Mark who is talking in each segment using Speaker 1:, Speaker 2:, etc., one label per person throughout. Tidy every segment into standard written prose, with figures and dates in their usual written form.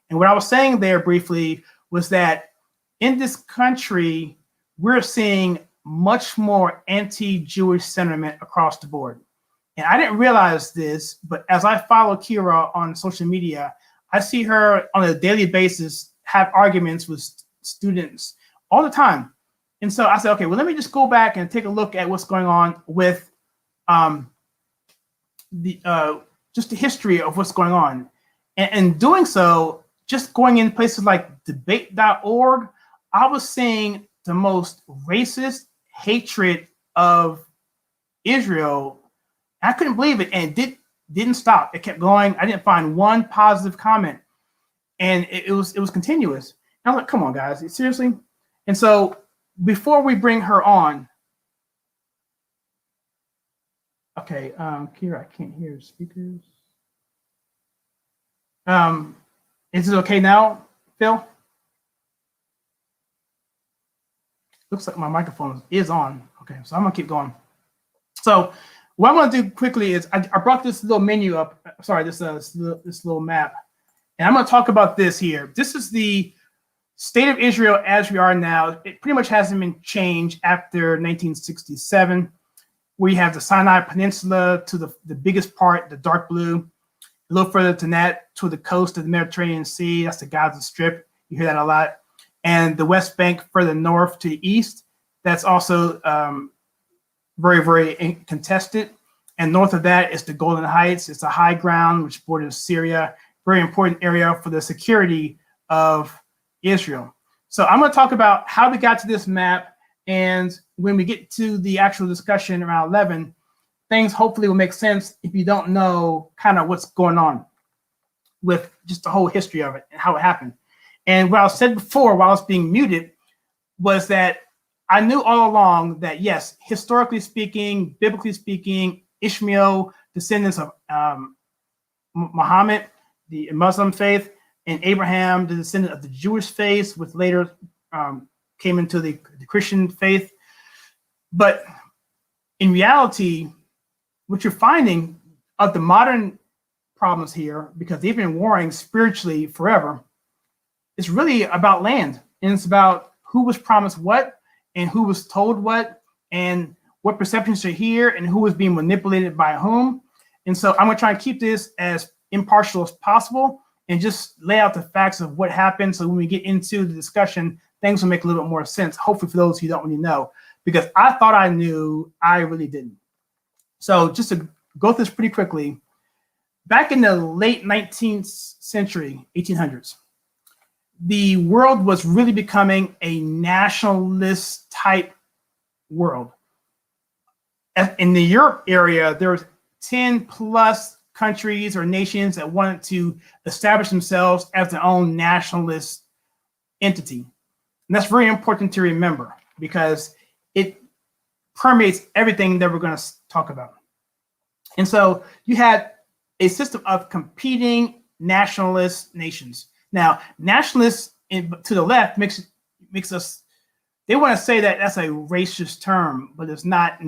Speaker 1: And what I was saying there briefly was that in this country, we're seeing much more anti-Jewish sentiment across the board. And I didn't realize this, but as I follow KYRA on social media, I see her on a daily basis have arguments with students all the time. And so I said, okay, well, let me just go back and take a look at what's going on with just the history of what's going on. And doing so, just going in places like debate.org, I was seeing the most racist hatred of Israel. I couldn't believe it, and it didn't stop. It kept going. I didn't find one positive comment, and it was continuous. And I was like, come on, guys, seriously? And so before we bring her on, okay, KYRA, I can't hear speakers. Is it okay now, Phil? Looks like my microphone is on. Okay, so I'm gonna keep going. So what I'm gonna do quickly is I brought this little menu up. Sorry, this little map, and I'm gonna talk about this here. This is the state of Israel as we are now. It pretty much hasn't been changed after 1967. We have the Sinai Peninsula to the biggest part, the dark blue. A little further than that, to the coast of the Mediterranean Sea, that's the Gaza Strip. You hear that a lot. And the West Bank further north to the east, that's also very, very contested. And north of that is the Golden Heights. It's a high ground which borders Syria, very important area for the security of Israel. So I'm going to talk about how we got to this map. And when we get to the actual discussion around 11, things hopefully will make sense if you don't know kind of what's going on with just the whole history of it and how it happened. And what I said before while I was being muted was that I knew all along that, yes, historically speaking, biblically speaking, Ishmael, descendants of Muhammad, the Muslim faith, and Abraham, the descendant of the Jewish faith, which later came into the Christian faith. But in reality, what you're finding of the modern problems here, because they've been warring spiritually forever, it's really about land. And it's about who was promised what and who was told what and what perceptions are here and who was being manipulated by whom. And so I'm going to try and keep this as impartial as possible and just lay out the facts of what happened. So when we get into the discussion, things will make a little bit more sense, hopefully for those who don't really know, because I thought I knew, I really didn't. So just to go through this pretty quickly, back in the late 19th century, 1800s, the world was really becoming a nationalist type world. In the Europe area, there was 10 plus countries or nations that wanted to establish themselves as their own nationalist entity. And that's very important to remember because it permeates everything that we're going to talk about. And so you had a system of competing nationalist nations. Now, nationalists to the left makes us, they want to say that that's a racist term, but it's not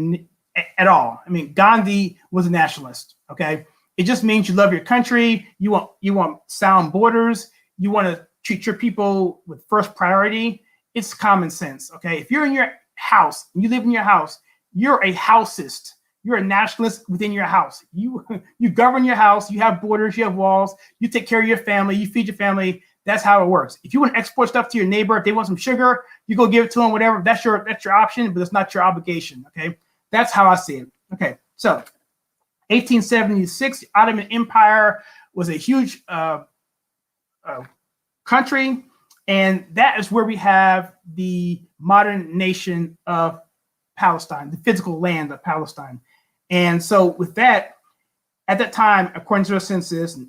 Speaker 1: at all. I mean, Gandhi was a nationalist, okay? It just means you love your country, you want sound borders, you want to treat your people with first priority. It's common sense, okay? If you're in your house, and you live in your house, you're a houseist. You're a nationalist within your house. You govern your house, you have borders, you have walls, you take care of your family, you feed your family. That's how it works. If you want to export stuff to your neighbor, if they want some sugar, you go give it to them, whatever. That's your option, but it's not your obligation, okay? That's how I see it. Okay, so 1876, the Ottoman Empire was a huge country, and that is where we have the modern nation of Palestine, the physical land of Palestine. And so with that, at that time, according to the census of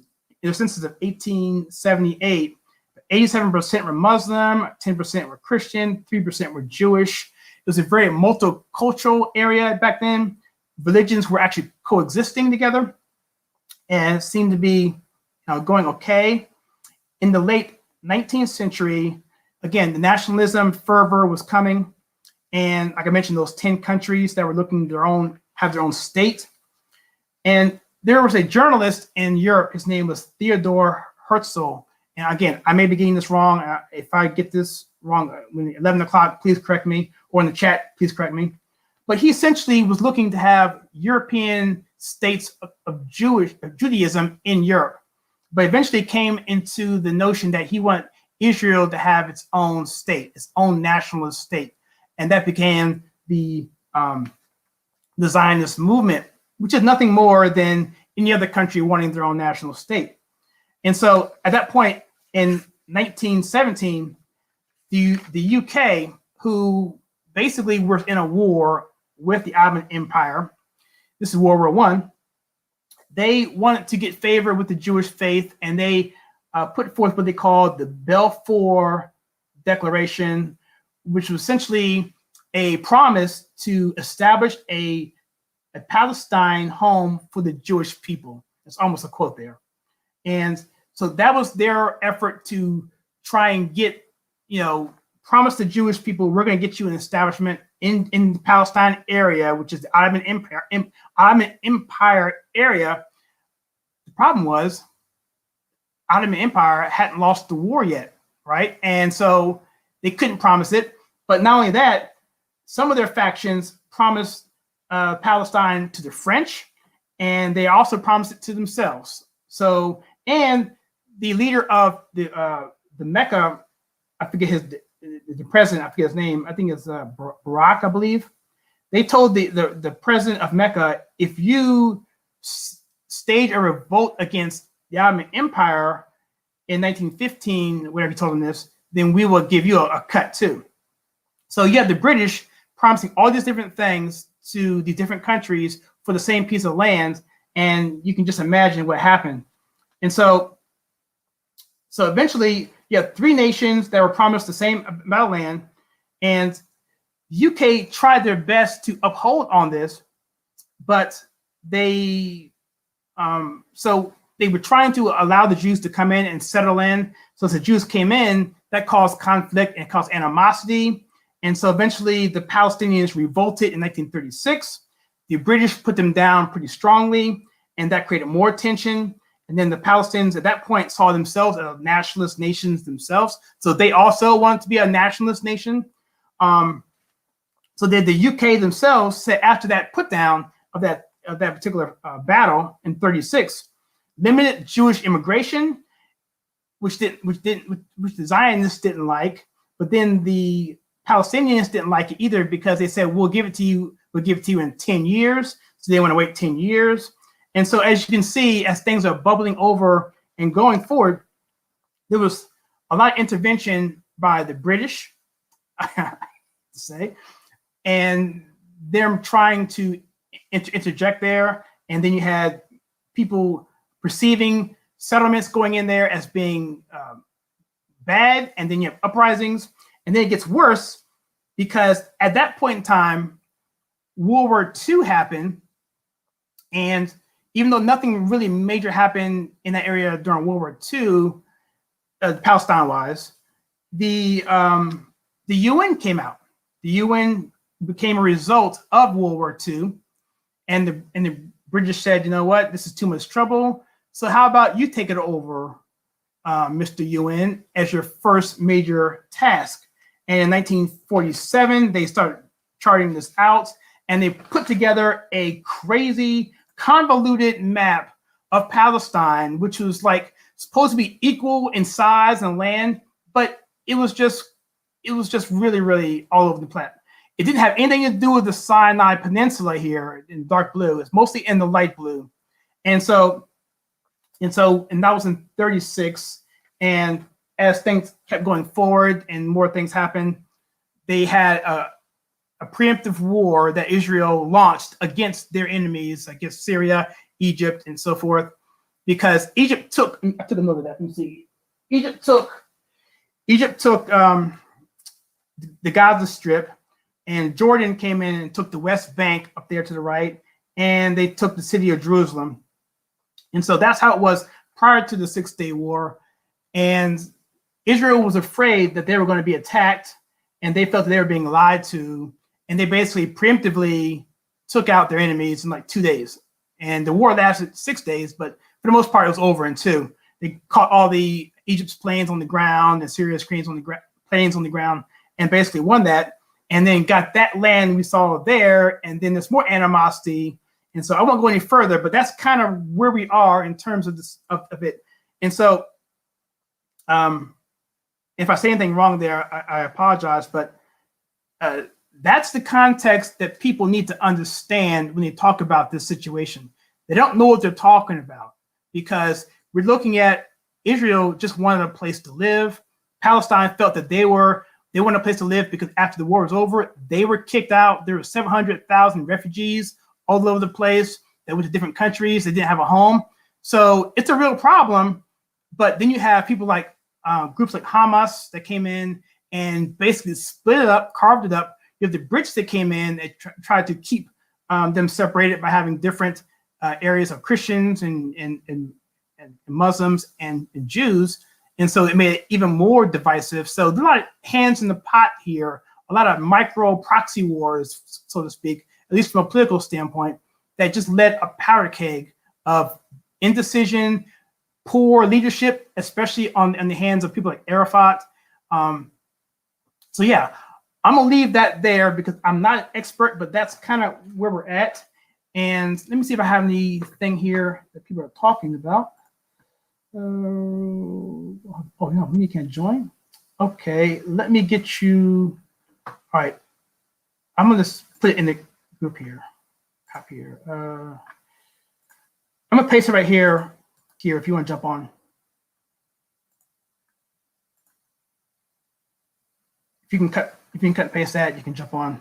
Speaker 1: 1878, 87% were Muslim, 10% were Christian, 3% were Jewish. It was a very multicultural area back then. Religions were actually coexisting together and it seemed to be going okay. In the late 19th century, again, the nationalism fervor was coming. And like I mentioned, those 10 countries that were looking to have their own state. And there was a journalist in Europe, his name was Theodor Herzl, And again, I may be getting this wrong. If I get this wrong, when 11 o'clock, please correct me, or in the chat, please correct me. But he essentially was looking to have European states of Judaism in Europe, but eventually came into the notion that he wanted Israel to have its own state, its own nationalist state. And that became the Zionist movement, which is nothing more than any other country wanting their own national state. And so at that point in 1917, the UK, who basically were in a war with the Ottoman Empire, this is World War I, they wanted to get favor with the Jewish faith, and they put forth what they called the Balfour Declaration, which was essentially a promise to establish a Palestine home for the Jewish people. It's almost a quote there. And so that was their effort to try and get, promise the Jewish people, we're going to get you an establishment in the Palestine area, which is the Ottoman Empire area. The problem was Ottoman Empire hadn't lost the war yet, right? And so they couldn't promise it. But not only that, some of their factions promised Palestine to the French, and they also promised it to themselves. So, and the leader of the Mecca, I forget the president, I forget his name, I think it's Barak, I believe. They told the president of Mecca, if you stage a revolt against the Ottoman Empire in 1915, whatever he told him this, then we will give you a cut too. So you have the British promising all these different things to these different countries for the same piece of land, and you can just imagine what happened. And so eventually you have three nations that were promised the same amount of land, and the UK tried their best to uphold on this, but they were trying to allow the Jews to come in and settle in. So as the Jews came in, that caused conflict and caused animosity. And so eventually the Palestinians revolted in 1936. The British put them down pretty strongly, and that created more tension. And then the Palestinians at that point saw themselves as nationalist nations themselves. So they also wanted to be a nationalist nation. So then the UK themselves said, after that put down of that particular battle in 36, limited Jewish immigration, which the Zionists didn't like, but then the Palestinians didn't like it either, because they said, we'll give it to you in 10 years. So they want to wait 10 years. And so as you can see, as things are bubbling over and going forward, there was a lot of intervention by the British, to say, and them trying to interject there. And then you had people perceiving settlements going in there as being bad. And then you have uprisings. And then it gets worse, because at that point in time, World War II happened. And even though nothing really major happened in that area during World War II, Palestine-wise, the UN came out. The UN became a result of World War II. And the British said, you know what, this is too much trouble. So how about you take it over, Mr. UN, as your first major task? And in 1947, they started charting this out, and they put together a crazy, convoluted map of Palestine, which was like supposed to be equal in size and land, but it was just really, really all over the planet. It didn't have anything to do with the Sinai Peninsula here in dark blue. It's mostly in the light blue. And that was in 36. And as things kept going forward and more things happened, they had a preemptive war that Israel launched against their enemies, against Syria, Egypt, and so forth, because Egypt took, I took a note of that, let me see. Egypt took the Gaza Strip, and Jordan came in and took the West Bank up there to the right, and they took the city of Jerusalem. And so that's how it was prior to the 6-Day War. And Israel was afraid that they were going to be attacked, and they felt that they were being lied to, and they basically preemptively took out their enemies in like 2 days. And the war lasted 6 days, but for the most part, it was over in 2. They caught all the Egypt's planes on the ground and Syria's planes on the ground, and basically won that, and then got that land we saw there, and then there's more animosity. And so I won't go any further, but that's kind of where we are in terms of this of it. And so if I say anything wrong there, I apologize, but that's the context that people need to understand when they talk about this situation. They don't know what they're talking about, because we're looking at Israel just wanted a place to live. Palestine felt that they wanted a place to live because after the war was over, they were kicked out. There were 700,000 refugees all over the place that went to different countries. They didn't have a home. So it's a real problem. But then you have people like groups like Hamas that came in and basically split it up, carved it up. You have the Brits that came in and tried to keep them separated by having different areas of Christians and Muslims and Jews. And so it made it even more divisive. So there's a lot of hands in the pot here, a lot of micro proxy wars, so to speak, at least from a political standpoint, that just led a powder keg of indecision, poor leadership, especially in the hands of people like Arafat. So yeah, I'm gonna leave that there because I'm not an expert, but that's kind of where we're at. And let me see if I have anything here that people are talking about. Oh no, you can't join. Okay, let me get you. All right, I'm gonna put it in the group here. Copy here. I'm gonna paste it right here. Here, if you want to jump on. If you can cut and paste that, you can jump on.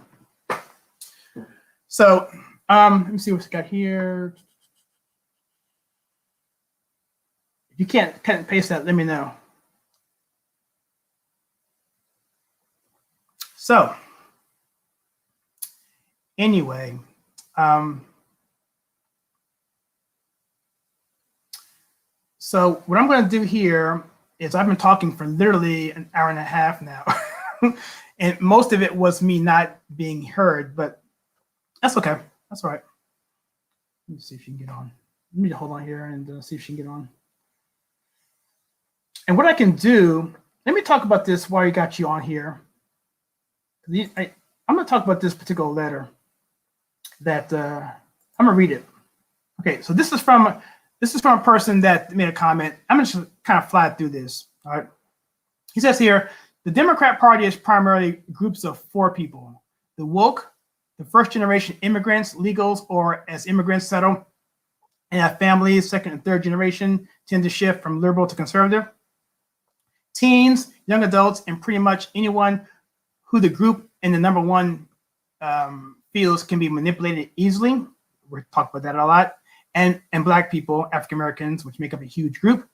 Speaker 1: So let me see what's got here. If you can't cut and paste that, let me know. So anyway, so what I'm going to do here is I've been talking for literally an hour and a half now. And most of it was me not being heard, but that's okay. That's all right. Let me see if you can get on. Let me hold on here and see if she can get on. And what I can do, let me talk about this while you got you on here. I'm going to talk about this particular letter that I'm going to read it. Okay, so this is from a person that made a comment. I'm going to just kind of fly through this. All right. He says here, the Democrat Party is primarily groups of four people: the woke, the first generation immigrants, legals, or as immigrants settle and have families, second and third generation tend to shift from liberal to conservative. Teens, young adults, and pretty much anyone who the group in the number one feels can be manipulated easily. We're talking about that a lot. And Black people, African Americans, which make up a huge group.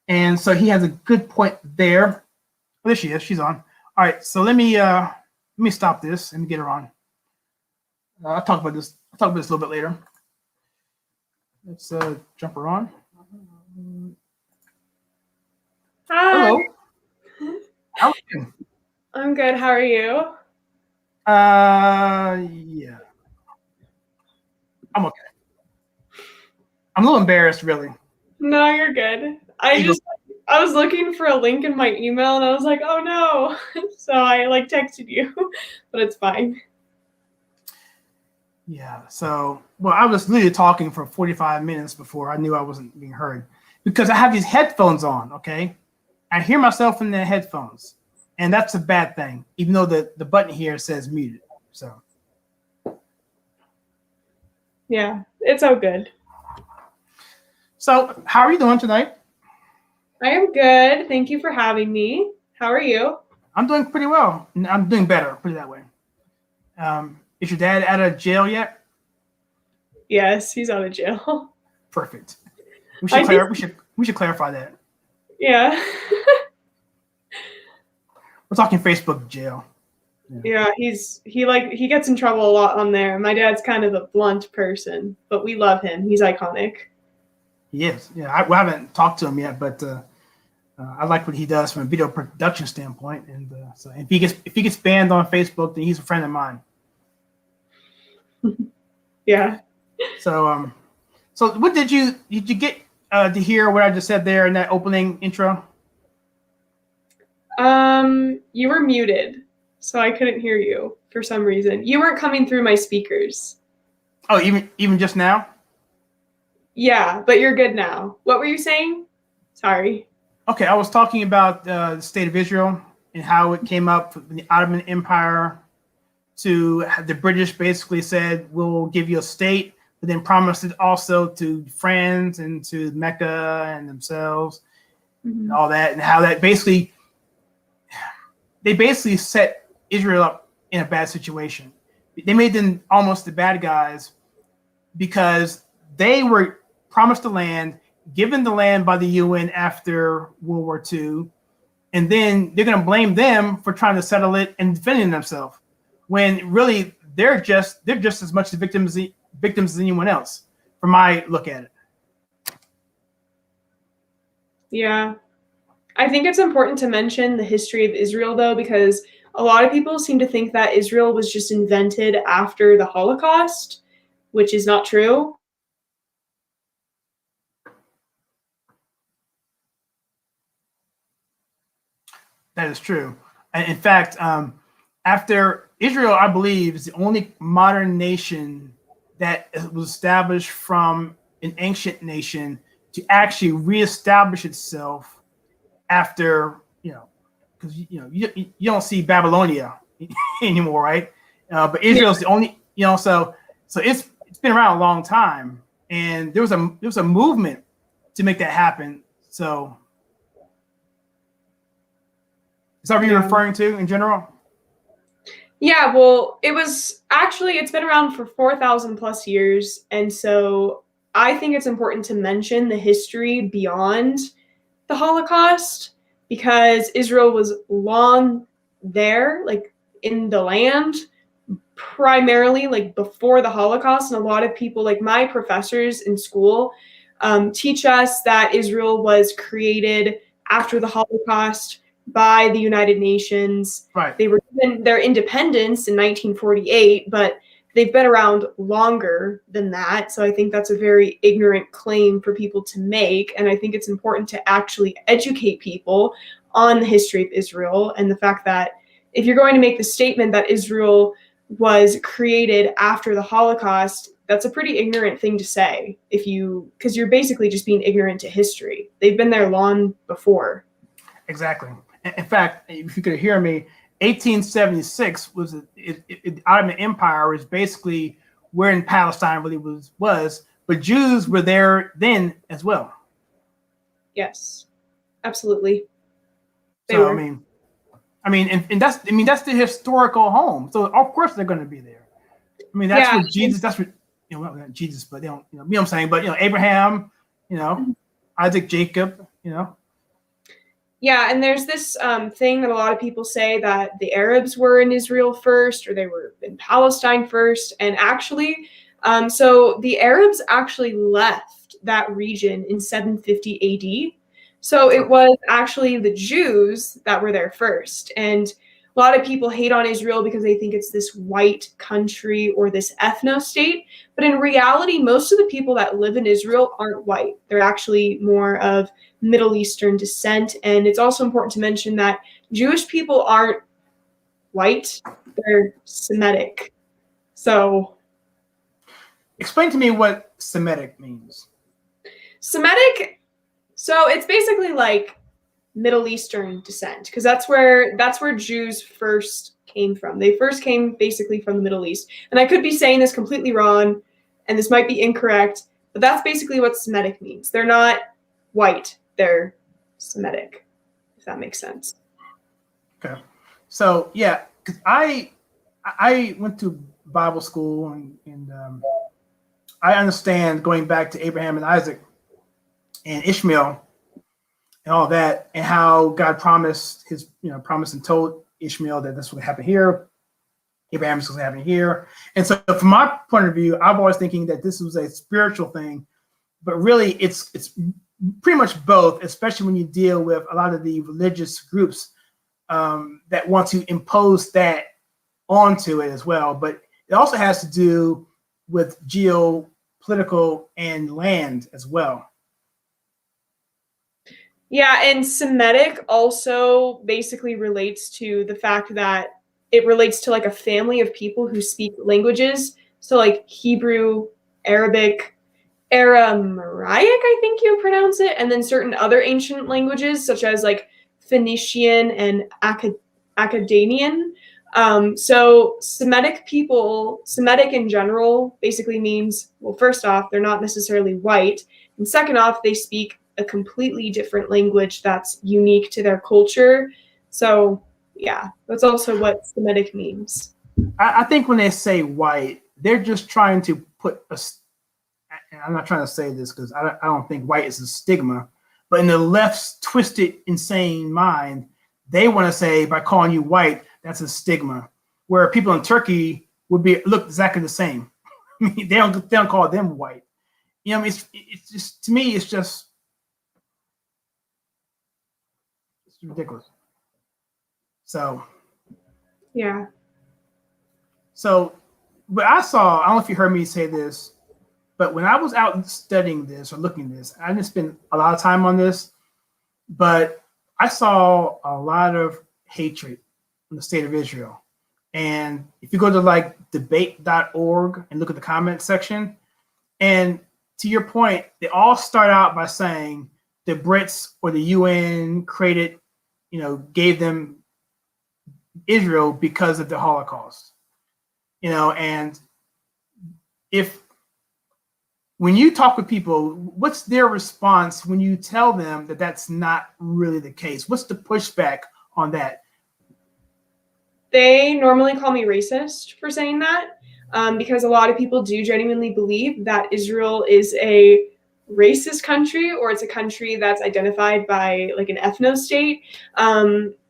Speaker 1: And so he has a good point there. Oh, there she is. She's on. All right. So let me stop this and get her on. I'll talk about this. I'll talk about this a little bit later. Let's jump her on.
Speaker 2: Hi.
Speaker 1: Hello. How are you?
Speaker 2: I'm good. How are you?
Speaker 1: Yeah. I'm okay. I'm a little embarrassed, really.
Speaker 2: No, you're good. I was looking for a link in my email and I was like, oh no. So I texted you, but it's fine.
Speaker 1: Yeah. So, well, I was literally talking for 45 minutes before I knew I wasn't being heard because I have these headphones on. Okay. I hear myself in the headphones, and that's a bad thing, even though the button here says muted. So.
Speaker 2: Yeah, it's all good.
Speaker 1: So, how are you doing tonight?
Speaker 2: I am good. Thank you for having me. How are you?
Speaker 1: I'm doing pretty well. I'm doing better, put it that way. Is your dad out of jail yet?
Speaker 2: Yes, he's out of jail.
Speaker 1: Perfect. We should clarify that.
Speaker 2: Yeah.
Speaker 1: We're talking Facebook jail.
Speaker 2: Yeah, he gets in trouble a lot on there. My dad's kind of a blunt person, but we love him. He's iconic.
Speaker 1: He is. Yeah, we haven't talked to him yet, but I like what he does from a video production standpoint. And so if he gets banned on Facebook, then he's a friend of mine.
Speaker 2: Yeah.
Speaker 1: So what did you get to hear what I just said there in that opening intro?
Speaker 2: You were muted, so I couldn't hear you for some reason. You weren't coming through my speakers.
Speaker 1: Oh, even just now?
Speaker 2: Yeah, but you're good now. What were you saying? Sorry.
Speaker 1: Okay, I was talking about the state of Israel and how it came up from the Ottoman Empire to the British basically said, we'll give you a state, but then promised it also to France and to Mecca and themselves and all that, and how that basically, they basically set Israel up in a bad situation. They made them almost the bad guys because they were promised the land, given the land by the UN after World War II, and then they're going to blame them for trying to settle it and defending themselves, when really they're just as much the victims as anyone else, from my look at it.
Speaker 2: Yeah. I think it's important to mention the history of Israel, though, because a lot of people seem to think that Israel was just invented after the Holocaust, which is not true.
Speaker 1: That is true. And in fact, after Israel, I believe, is the only modern nation that was established from an ancient nation to actually reestablish itself after, because you don't see Babylonia anymore, right? But Israel's the only, so it's been around a long time, and there was a movement to make that happen. So is that what you're referring to in general?
Speaker 2: Yeah, well, it's been around for 4,000 plus years. And so I think it's important to mention the history beyond the Holocaust, because Israel was long there, like in the land, primarily like before the Holocaust. And a lot of people, like my professors in school, teach us that Israel was created after the Holocaust by the United Nations.
Speaker 1: Right.
Speaker 2: They were given their independence in 1948, but they've been around longer than that. So I think that's a very ignorant claim for people to make. And I think it's important to actually educate people on the history of Israel and the fact that if you're going to make the statement that Israel was created after the Holocaust, that's a pretty ignorant thing to say, because you're basically just being ignorant to history. They've been there long before.
Speaker 1: Exactly. In fact, if you could hear me, 1876 was the Ottoman Empire was basically where in Palestine really was, but Jews were there then as well.
Speaker 2: Yes, absolutely.
Speaker 1: So I mean, and that's the historical home. So of course they're going to be there. I mean, that's where Jesus. That's what not Jesus, but they don't. You know what I'm saying? But Abraham, Isaac, Jacob,
Speaker 2: Yeah, and there's this thing that a lot of people say that the Arabs were in Israel first, or they were in Palestine first. And actually, so the Arabs actually left that region in 750 AD. So it was actually the Jews that were there first. And a lot of people hate on Israel because they think it's this white country or this ethno state. But in reality, most of the people that live in Israel aren't white. They're actually more of Middle Eastern descent. And it's also important to mention that Jewish people aren't white, they're Semitic. So
Speaker 1: explain to me what Semitic means.
Speaker 2: Semitic, so it's basically like Middle Eastern descent, because that's where Jews first came from. They first came basically from the Middle East. And I could be saying this completely wrong, and this might be incorrect, but that's basically what Semitic means. They're not white, they're Semitic, if that makes sense.
Speaker 1: Okay. So yeah, because I went to Bible school and I understand going back to Abraham and Isaac and Ishmael and all that, and how God promised and told Ishmael that this would happen here. Abraham is going to happen here. And so from my point of view, I'm always thinking that this was a spiritual thing, but really it's pretty much both, especially when you deal with a lot of the religious groups that want to impose that onto it as well. But it also has to do with geopolitical and land as well.
Speaker 2: Yeah, and Semitic also basically relates to the fact that it relates to like a family of people who speak languages. So like Hebrew, Arabic, Aramaic, I think you pronounce it, and then certain other ancient languages such as like Phoenician and Akkadian. So Semitic people, Semitic in general, basically means, well, first off, they're not necessarily white, and second off, they speak a completely different language that's unique to their culture. So yeah, that's also what Semitic means.
Speaker 1: I think when they say white, they're just trying to put a. I'm not trying to say this because I don't think white is a stigma, but in the left's twisted, insane mind, they want to say by calling you white, that's a stigma. Where people in Turkey would be look exactly the same. I mean, they don't call them white. You know, I mean, it's just, to me, it's ridiculous. So
Speaker 2: Yeah.
Speaker 1: So, but I don't know if you heard me say this, but when I was out studying this or looking at this, I didn't spend a lot of time on this, but I saw a lot of hatred in the state of Israel. And if you go to like debate.org and look at the comment section, and to your point, they all start out by saying the Brits or the UN created, gave them Israel because of the Holocaust. And when you talk with people, what's their response when you tell them that that's not really the case? What's the pushback on that?
Speaker 2: They normally call me racist for saying that, because a lot of people do genuinely believe that Israel is a racist country, or it's a country that's identified by like an ethno state.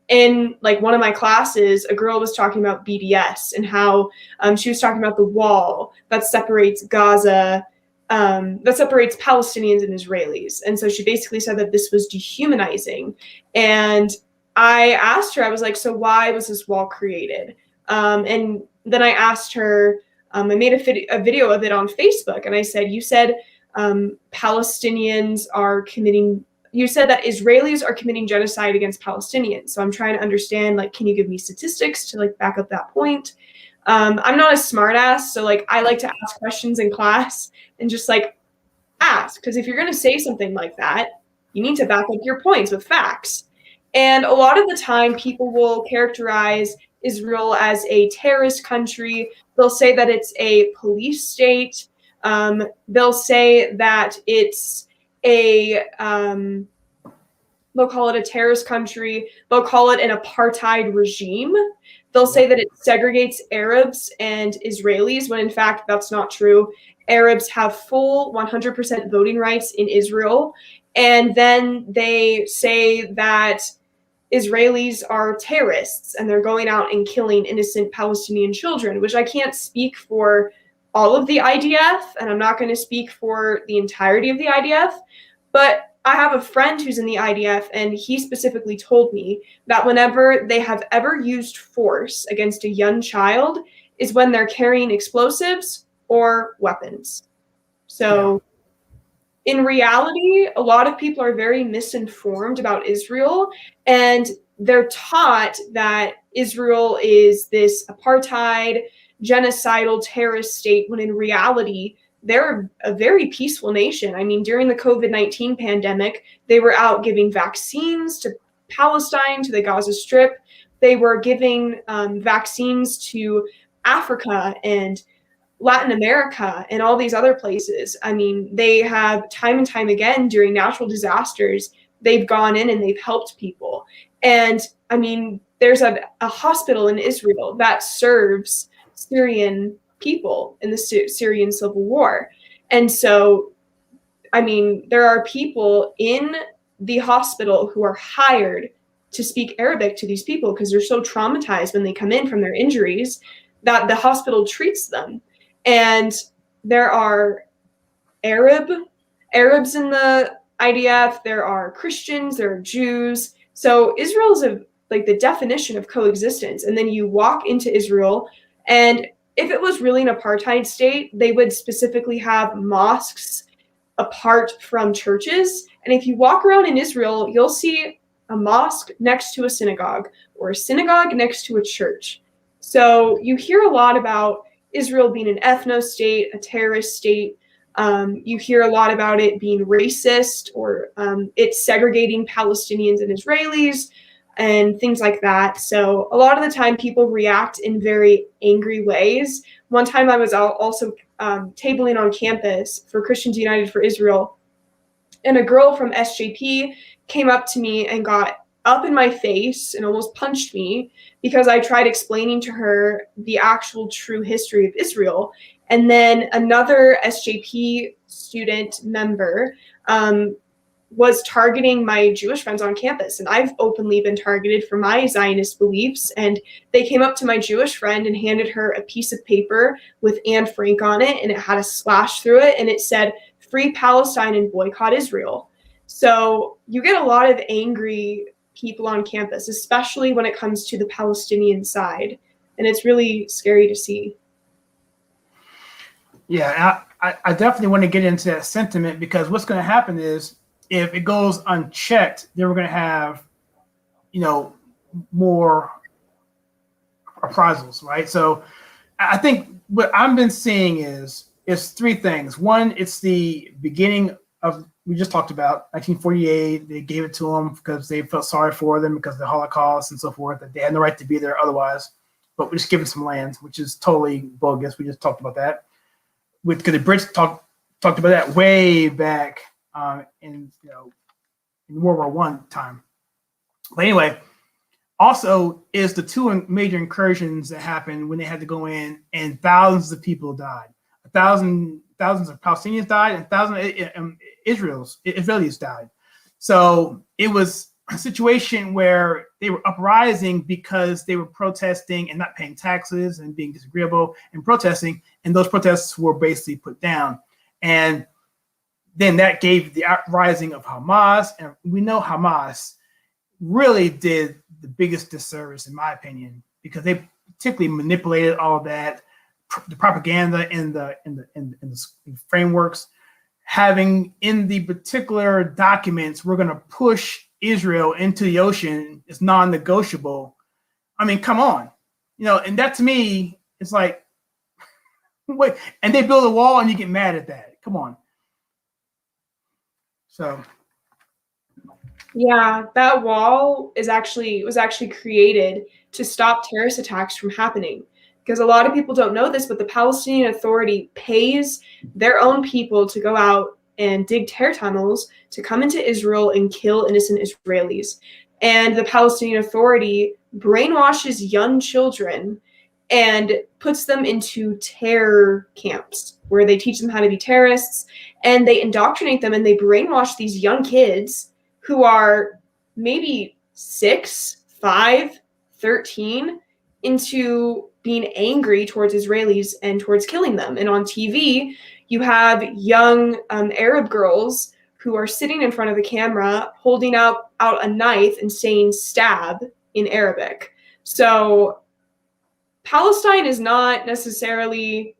Speaker 2: In like one of my classes, a girl was talking about BDS and how she was talking about the wall that separates Gaza, that separates Palestinians and Israelis. And so she basically said that this was dehumanizing. And I asked her, I was like, so why was this wall created? And then I asked her, I made a video of it on Facebook, and I said, you said Palestinians are committing, you said that Israelis are committing genocide against Palestinians. So I'm trying to understand, like, can you give me statistics to like back up that point? I'm not a smart ass, so like I like to ask questions in class and just like ask, because if you're going to say something like that, you need to back up your points with facts. And a lot of the time, people will characterize Israel as a terrorist country. They'll say that it's a police state. They'll say that it's they'll call it a terrorist country. They'll call it an apartheid regime. They'll say that it segregates Arabs and Israelis, when in fact that's not true. Arabs have full 100% voting rights in Israel. And then they say that Israelis are terrorists and they're going out and killing innocent Palestinian children, which I can't speak for all of the IDF, and I'm not going to speak for the entirety of the IDF, but I have a friend who's in the IDF, and he specifically told me that whenever they have ever used force against a young child is when they're carrying explosives or weapons. So in reality, a lot of people are very misinformed about Israel, and they're taught that Israel is this apartheid, genocidal terrorist state, when in reality, they're a very peaceful nation. I mean, during the COVID-19 pandemic, they were out giving vaccines to Palestine, to the Gaza Strip. They were giving vaccines to Africa and Latin America and all these other places. I mean, they have time and time again during natural disasters, they've gone in and they've helped people. And I mean, there's a hospital in Israel that serves Syrian people in the Syrian civil war. And so, I mean, there are people in the hospital who are hired to speak Arabic to these people because they're so traumatized when they come in from their injuries that the hospital treats them. And there are Arabs in the IDF, there are Christians, there are Jews. So Israel is like the definition of coexistence. And then you walk into Israel, and if it was really an apartheid state, they would specifically have mosques apart from churches, And if you walk around in Israel, you'll see a mosque next to a synagogue or a synagogue next to a church. So you hear a lot about Israel being an ethno state, a terrorist state. You hear a lot about it being racist, or it's segregating Palestinians and Israelis and things like that. So a lot of the time people react in very angry ways. One time I was also tabling on campus for Christians United for Israel, and a girl from SJP came up to me and got up in my face and almost punched me because I tried explaining to her the actual true history of Israel. And then another SJP student member was targeting my Jewish friends on campus. And I've openly been targeted for my Zionist beliefs. And they came up to my Jewish friend and handed her a piece of paper with Anne Frank on it. And it had a slash through it. And it said, "Free Palestine and boycott Israel." So you get a lot of angry people on campus, especially when it comes to the Palestinian side. And it's really scary to see.
Speaker 1: Yeah, I definitely want to get into that sentiment, because what's going to happen is, if it goes unchecked, then we're going to have, more reprisals, right? So I think what I've been seeing is three things. One, it's the beginning of, we just talked about 1948. They gave it to them because they felt sorry for them because of the Holocaust and so forth, that they had no right to be there otherwise. But we just give them some land, which is totally bogus. We just talked about that. Because the Brits talked about that way back in World War I time. But anyway, also is the two major incursions that happened when they had to go in, and thousands of people died. Thousands of Palestinians died, and thousands of Israelis died. So it was a situation where they were uprising because they were protesting and not paying taxes and being disagreeable and protesting, and those protests were basically put down. And then that gave the uprising of Hamas, and we know Hamas really did the biggest disservice, in my opinion, because they particularly manipulated all of that, the propaganda in the frameworks, having in the particular documents, we're going to push Israel into the ocean is non-negotiable. I mean, come on, and that to me, it's like, wait, and they build a wall and you get mad at that. Come on. So.
Speaker 2: Yeah, that wall was actually created to stop terrorist attacks from happening. Because a lot of people don't know this, but the Palestinian Authority pays their own people to go out and dig terror tunnels to come into Israel and kill innocent Israelis. And the Palestinian Authority brainwashes young children and puts them into terror camps where they teach them how to be terrorists, and they indoctrinate them, and they brainwash these young kids who are maybe 6, 5, 13 into being angry towards Israelis and towards killing them. And on TV, you have young Arab girls who are sitting in front of the camera holding out a knife and saying "stab" in Arabic. So Palestine is not necessarily,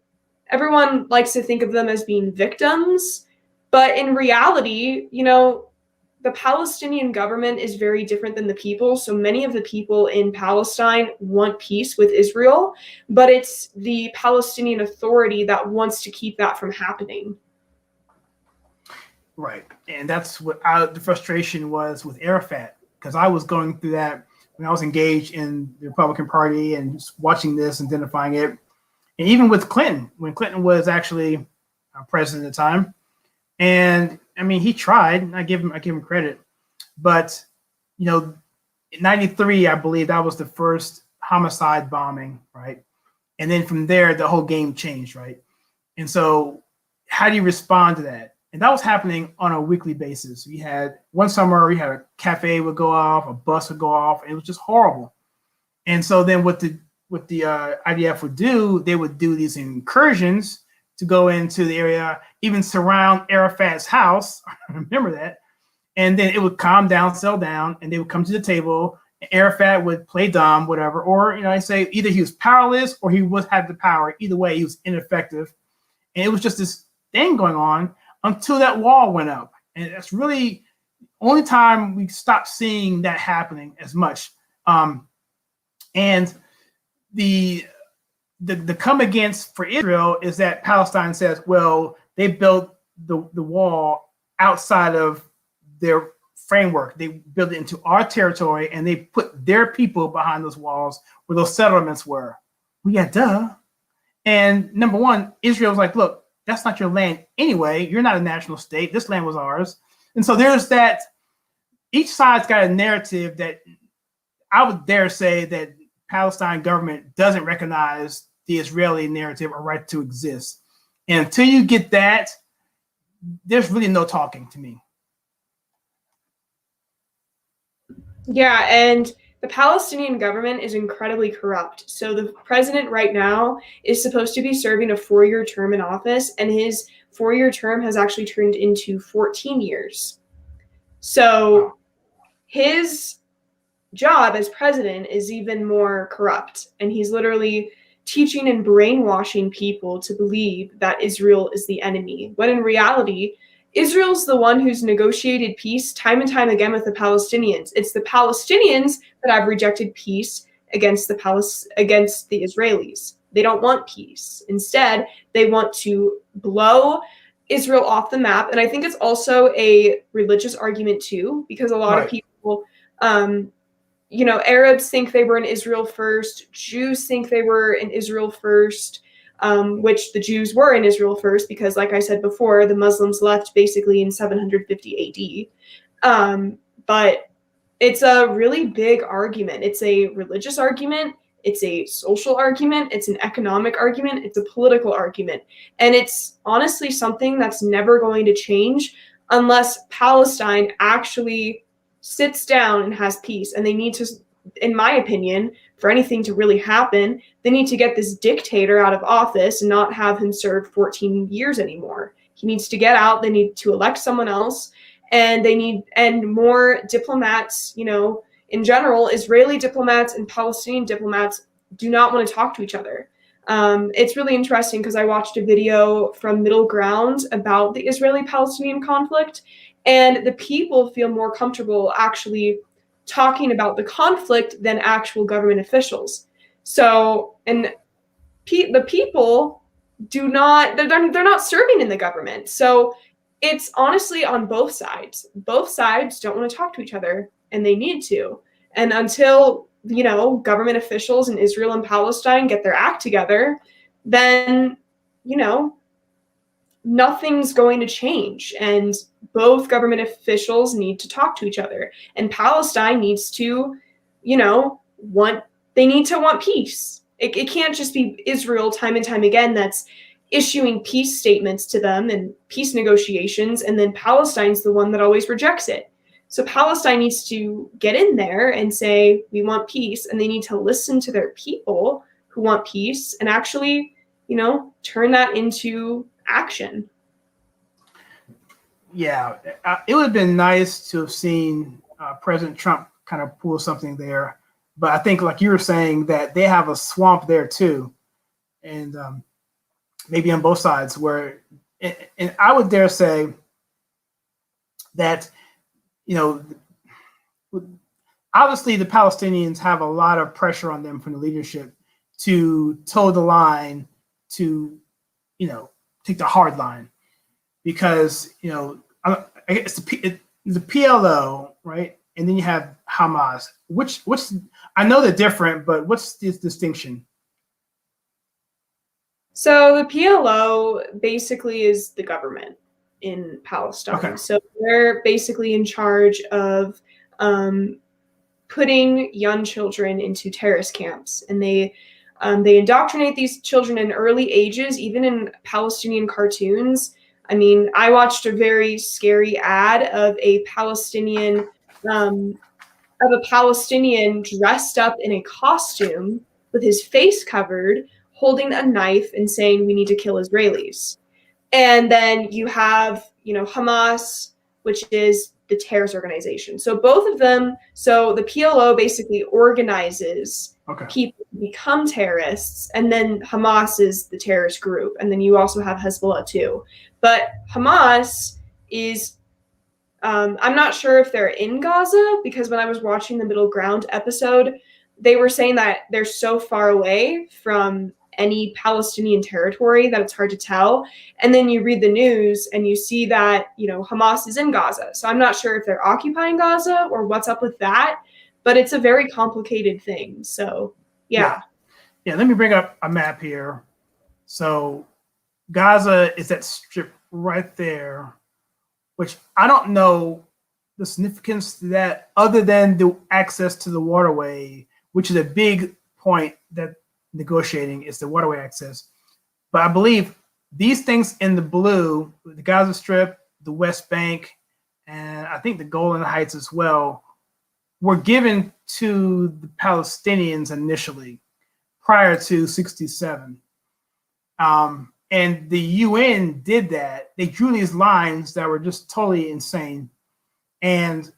Speaker 2: everyone likes to think of them as being victims, but in reality, the Palestinian government is very different than the people. So many of the people in Palestine want peace with Israel, but it's the Palestinian Authority that wants to keep that from happening.
Speaker 1: Right. And that's what the frustration was with Arafat, because I was going through that when I was engaged in the Republican Party and just watching this, identifying it. And even with Clinton, when Clinton was actually president at the time. And I mean, he tried. I give him credit, but in '93, I believe that was the first homicide bombing, right? And then from there, the whole game changed, right? And so, how do you respond to that? And that was happening on a weekly basis. We had one summer, we had a cafe would go off, a bus would go off, and it was just horrible. And so then, what the IDF would do, they would do these incursions to go into the area, even surround Arafat's house. I remember that. And then it would calm down, settle down, and they would come to the table. And Arafat would play dumb, whatever. Or, I say either he was powerless or he had the power. Either way, he was ineffective. And it was just this thing going on until that wall went up. And that's really only time we stopped seeing that happening as much. And the come against for Israel is that Palestine says, well, they built the wall outside of their framework. They built it into our territory, and they put their people behind those walls where those settlements were. Well, yeah, duh. And number one, Israel's like, look, that's not your land anyway. You're not a national state. This land was ours. And so there's that. Each side's got a narrative that I would dare say that Palestine government doesn't recognize the Israeli narrative or right to exist. And until you get that, there's really no talking to me.
Speaker 2: Yeah, and the Palestinian government is incredibly corrupt. So the president right now is supposed to be serving a 4-year term in office, and his 4-year term has actually turned into 14 years. So his job as president is even more corrupt, and he's literally teaching and brainwashing people to believe that Israel is the enemy, when in reality, Israel's the one who's negotiated peace time and time again with the Palestinians. It's the Palestinians that have rejected peace against the Israelis. They don't want peace. Instead, they want to blow Israel off the map. And I think it's also a religious argument too, because a lot of people, Arabs think they were in Israel first. Jews think they were in Israel first. Which the Jews were in Israel first, because like I said before, the Muslims left basically in 750 AD. But it's a really big argument. It's a religious argument. It's a social argument. It's an economic argument. It's a political argument. And it's honestly something that's never going to change unless Palestine actually sits down and has peace. And they need to, in my opinion, for anything to really happen, they need to get this dictator out of office and not have him serve 14 years anymore. He needs to get out. They need to elect someone else, and more diplomats, in general, Israeli diplomats and Palestinian diplomats do not want to talk to each other. It's really interesting because I watched a video from Middle Ground about the Israeli-Palestinian conflict, and the people feel more comfortable actually talking about the conflict than actual government officials. So, and the people they're not serving in the government. So it's honestly on both sides. Both sides don't want to talk to each other, and they need to. And until, government officials in Israel and Palestine get their act together, then, nothing's going to change. And both government officials need to talk to each other. And Palestine needs to, they need to want peace. It can't just be Israel time and time again that's issuing peace statements to them and peace negotiations, and then Palestine's the one that always rejects it. So Palestine needs to get in there and say, we want peace, and they need to listen to their people who want peace and actually, turn that into action.
Speaker 1: Yeah, it would have been nice to have seen President Trump kind of pull something there. But I think, like you were saying, that they have a swamp there too. And maybe on both sides where, and I would dare say that, obviously the Palestinians have a lot of pressure on them from the leadership to toe the line, to, take the hard line, because, I guess the PLO, right? And then you have Hamas. Which I know they're different, but what's this distinction?
Speaker 2: So the PLO basically is the government in Palestine.
Speaker 1: Okay.
Speaker 2: So they're basically in charge of putting young children into terrorist camps, and they indoctrinate these children in early ages, even in Palestinian cartoons. I mean, I watched a very scary ad of a Palestinian dressed up in a costume with his face covered, holding a knife and saying, we need to kill Israelis. And then you have, Hamas, which is the terrorist organization. So both of them, so the PLO basically organizes people to become terrorists, and then Hamas is the terrorist group. And then you also have Hezbollah too. But Hamas is I'm not sure if they're in Gaza, because when I was watching the Middle Ground episode, they were saying that they're so far away from any Palestinian territory that it's hard to tell. And then you read the news and you see that, Hamas is in Gaza. So I'm not sure if they're occupying Gaza or what's up with that, but it's a very complicated thing. So, yeah.
Speaker 1: Yeah, let me bring up a map here. So Gaza is that strip right there, which I don't know the significance to that other than the access to the waterway, which is a big point that negotiating is the waterway access. But I believe these things in the blue, the Gaza Strip, the West Bank, and I think the Golan Heights as well, were given to the Palestinians initially prior to 67. And the UN did that. They drew these lines that were just totally insane. And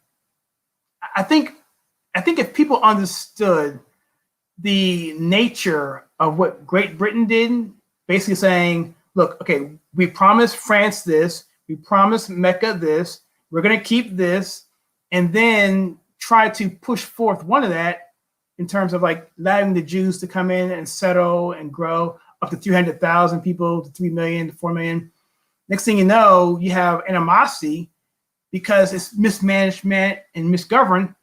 Speaker 1: I think if people understood the nature of what Great Britain did, basically saying, look, okay, we promised France this, we promised Mecca this, we're going to keep this, and then try to push forth one of that in terms of like allowing the Jews to come in and settle and grow up to 300,000 people to 3 million to 4 million. Next thing you know, you have animosity because it's mismanagement and misgoverned.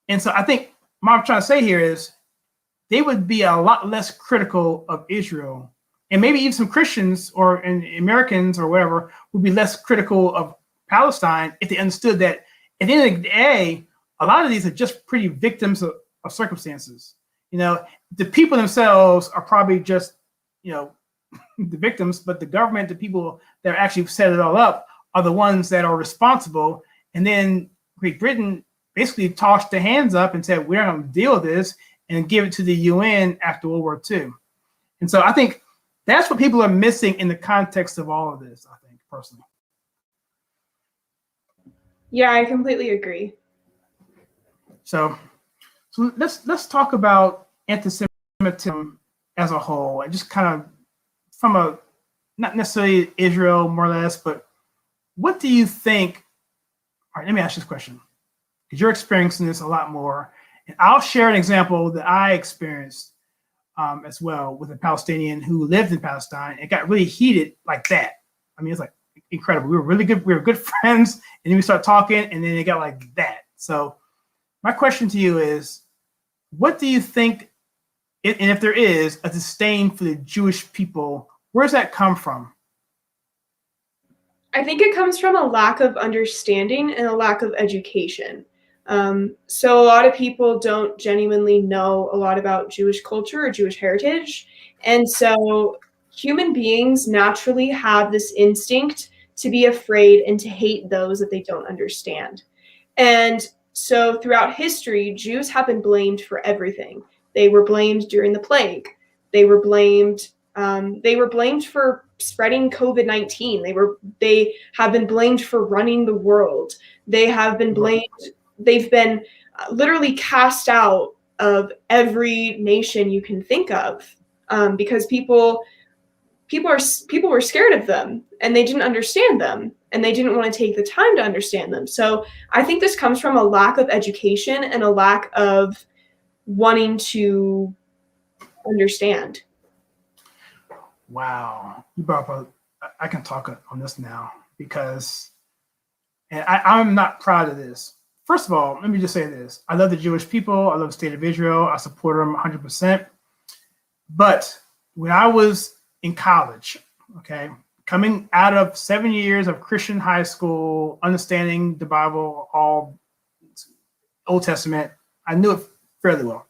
Speaker 1: And so I think what I'm trying to say here is they would be a lot less critical of Israel. And maybe even some Christians or Americans or whatever would be less critical of Palestine if they understood that at the end of the day, a lot of these are just pretty victims of circumstances. The people themselves are probably just, the victims, but the government, the people that actually set it all up are the ones that are responsible. And then Great Britain basically tossed their hands up and said, we're not going to deal with this, and give it to the UN after World War II. And so I think that's what people are missing in the context of all of this, I think, personally.
Speaker 2: Yeah, I completely agree.
Speaker 1: So let's talk about anti-Semitism as a whole, and just kind of from a, not necessarily Israel more or less, but what do you think? All right, let me ask this question, because you're experiencing this a lot more. And I'll share an example that I experienced as well with a Palestinian who lived in Palestine. It got really heated like that. I mean, it's like incredible. We were really good. We were good friends, and then we started talking, and then it got like that. So my question to you is, what do you think, and if there is a disdain for the Jewish people, where does that come from?
Speaker 2: I think it comes from a lack of understanding and a lack of education. So a lot of people don't genuinely know a lot about Jewish culture or Jewish heritage. And so human beings naturally have this instinct to be afraid and to hate those that they don't understand. And so throughout history, Jews have been blamed for everything. They were blamed during the plague. They were blamed for spreading COVID-19. They have been blamed for running the world. They have been blamed. They've been literally cast out of every nation you can think of, because people were scared of them, and they didn't understand them, and they didn't want to take the time to understand them. So I think this comes from a lack of education and a lack of wanting to understand.
Speaker 1: Wow, you brought up I can talk on this now, because, and I'm not proud of this. First of all, let me just say this. I love the Jewish people. I love the state of Israel. I support them 100%. But when I was in college, okay, coming out of 7 years of Christian high school, understanding the Bible, all Old Testament, I knew it fairly well.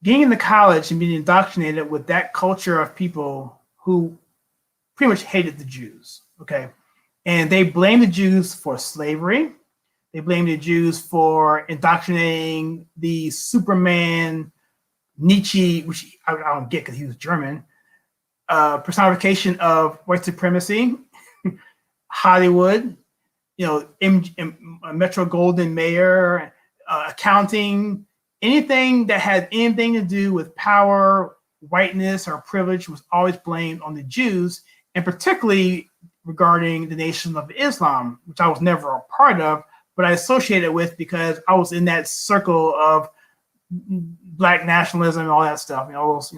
Speaker 1: Getting into college and being indoctrinated with that culture of people who pretty much hated the Jews, okay? And they blamed the Jews for slavery. They blamed the Jews for indoctrinating the Superman, Nietzsche, which I don't get because he was German, personification of white supremacy, Hollywood, Metro Golden Mayor, accounting, anything that had anything to do with power, whiteness, or privilege was always blamed on the Jews, and particularly regarding the Nation of Islam, which I was never a part of, but I associated with because I was in that circle of Black nationalism and all that stuff, all those,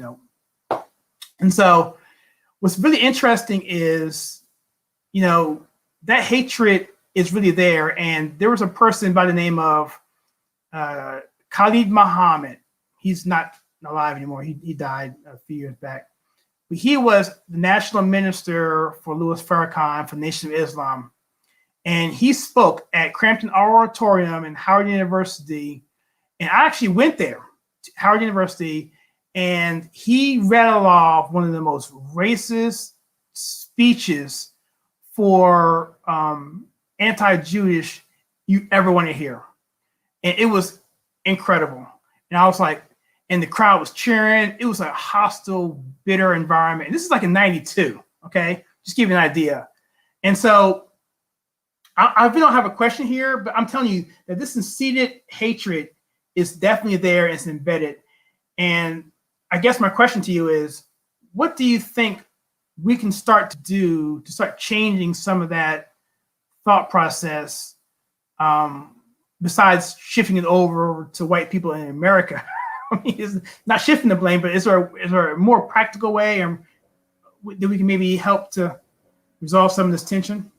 Speaker 1: And so what's really interesting is, that hatred is really there. And there was a person by the name of Khalid Muhammad. He's not alive anymore. He died a few years back. But he was the national minister for Louis Farrakhan for the Nation of Islam. And he spoke at Crampton Auditorium in Howard University. And I actually went there to Howard University, and he rattled off one of the most racist speeches for anti-Jewish you ever want to hear. And it was incredible. And I was like, and the crowd was cheering. It was a hostile, bitter environment. And this is like in 92, okay? Just give you an idea. And so I really don't have a question here, but I'm telling you that this seated hatred is definitely there and it's embedded. And I guess my question to you is, what do you think we can start to do to start changing some of that thought process, besides shifting it over to white people in America? I mean, it's not shifting the blame, but is there a more practical way that we can maybe help to resolve some of this tension?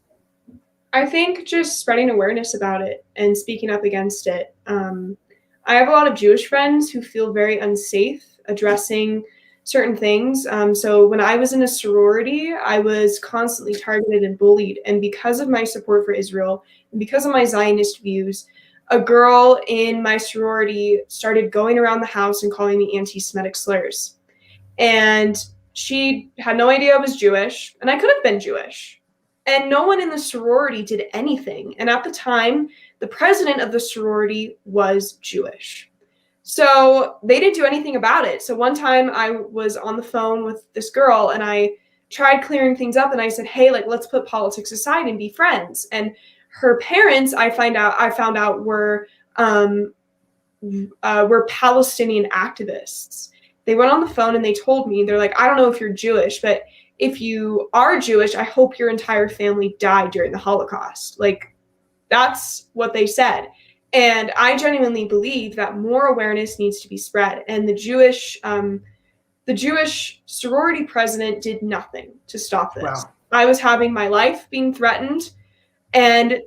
Speaker 2: I think just spreading awareness about it and speaking up against it. I have a lot of Jewish friends who feel very unsafe addressing certain things. So when I was in a sorority, I was constantly targeted and bullied. And because of my support for Israel and because of my Zionist views, a girl in my sorority started going around the house and calling me anti-Semitic slurs. And she had no idea I was Jewish, and I could have been Jewish. And no one in the sorority did anything. And at the time, the president of the sorority was Jewish. So they didn't do anything about it. So one time I was on the phone with this girl and I tried clearing things up and I said, hey, let's put politics aside and be friends. And her parents, I found out were Palestinian activists. They went on the phone and they told me, they're like, I don't know if you're Jewish, but if you are Jewish, I hope your entire family died during the Holocaust. That's what they said. And I genuinely believe that more awareness needs to be spread. And the Jewish sorority president did nothing to stop this.
Speaker 1: Wow.
Speaker 2: I was having my life being threatened, and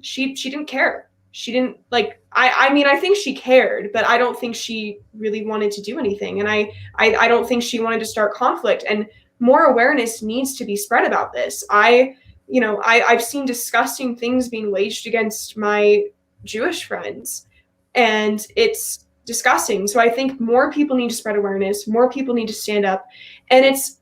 Speaker 2: she didn't care. She didn't I mean, I think she cared, but I don't think she really wanted to do anything. And I don't think she wanted to start conflict. And more awareness needs to be spread about this. I've seen disgusting things being waged against my Jewish friends, and it's disgusting. So I think more people need to spread awareness. More people need to stand up. And it's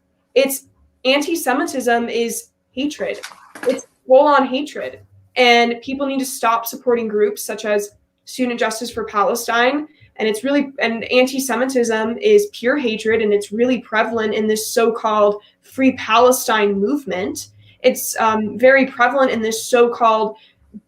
Speaker 2: anti-Semitism is hatred. It's full-on hatred. And people need to stop supporting groups such as Student Justice for Palestine. And anti-Semitism is pure hatred, and it's really prevalent in this so-called Free Palestine movement. It's very prevalent in this so-called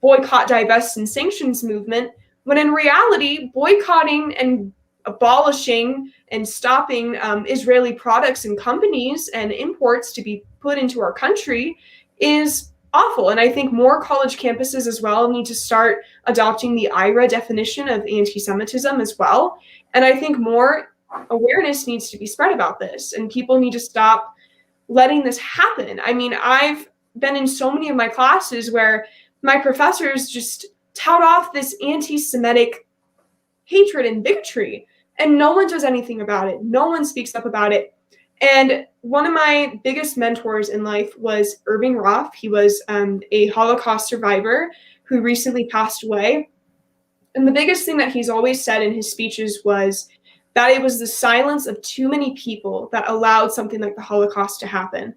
Speaker 2: boycott, divest, and sanctions movement, when in reality, boycotting and abolishing and stopping Israeli products and companies and imports to be put into our country is awful. And I think more college campuses as well need to start adopting the KYRA definition of anti-Semitism as well. And I think more awareness needs to be spread about this, and people need to stop letting this happen. I mean, I've been in so many of my classes where my professors just tout off this anti-Semitic hatred and bigotry, and no one does anything about it. No one speaks up about it. And one of my biggest mentors in life was Irving Roth. He was a Holocaust survivor who recently passed away. And the biggest thing that he's always said in his speeches was that it was the silence of too many people that allowed something like the Holocaust to happen.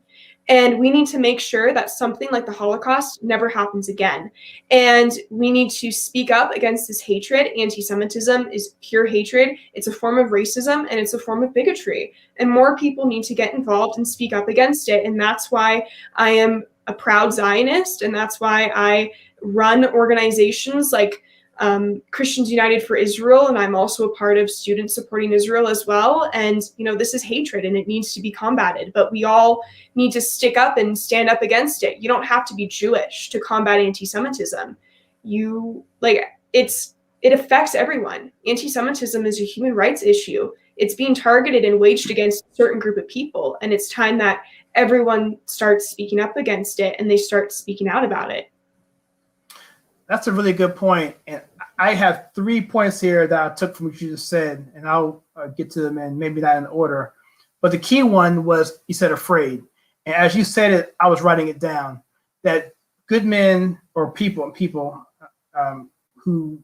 Speaker 2: And we need to make sure that something like the Holocaust never happens again. And we need to speak up against this hatred. Anti-Semitism is pure hatred. It's a form of racism, and it's a form of bigotry. And more people need to get involved and speak up against it. And that's why I am a proud Zionist, and that's why I run organizations like Christians United for Israel, and I'm also a part of Students Supporting Israel as well. And, this is hatred and it needs to be combated, but we all need to stick up and stand up against it. You don't have to be Jewish to combat anti-Semitism. It affects everyone. Anti-Semitism is a human rights issue. It's being targeted and waged against a certain group of people. And it's time that everyone starts speaking up against it and they start speaking out about it.
Speaker 1: That's a really good point. And I have 3 points here that I took from what you just said, and I'll get to them, and maybe not in order. But the key one was you said afraid. And as you said it, I was writing it down, that good men or people who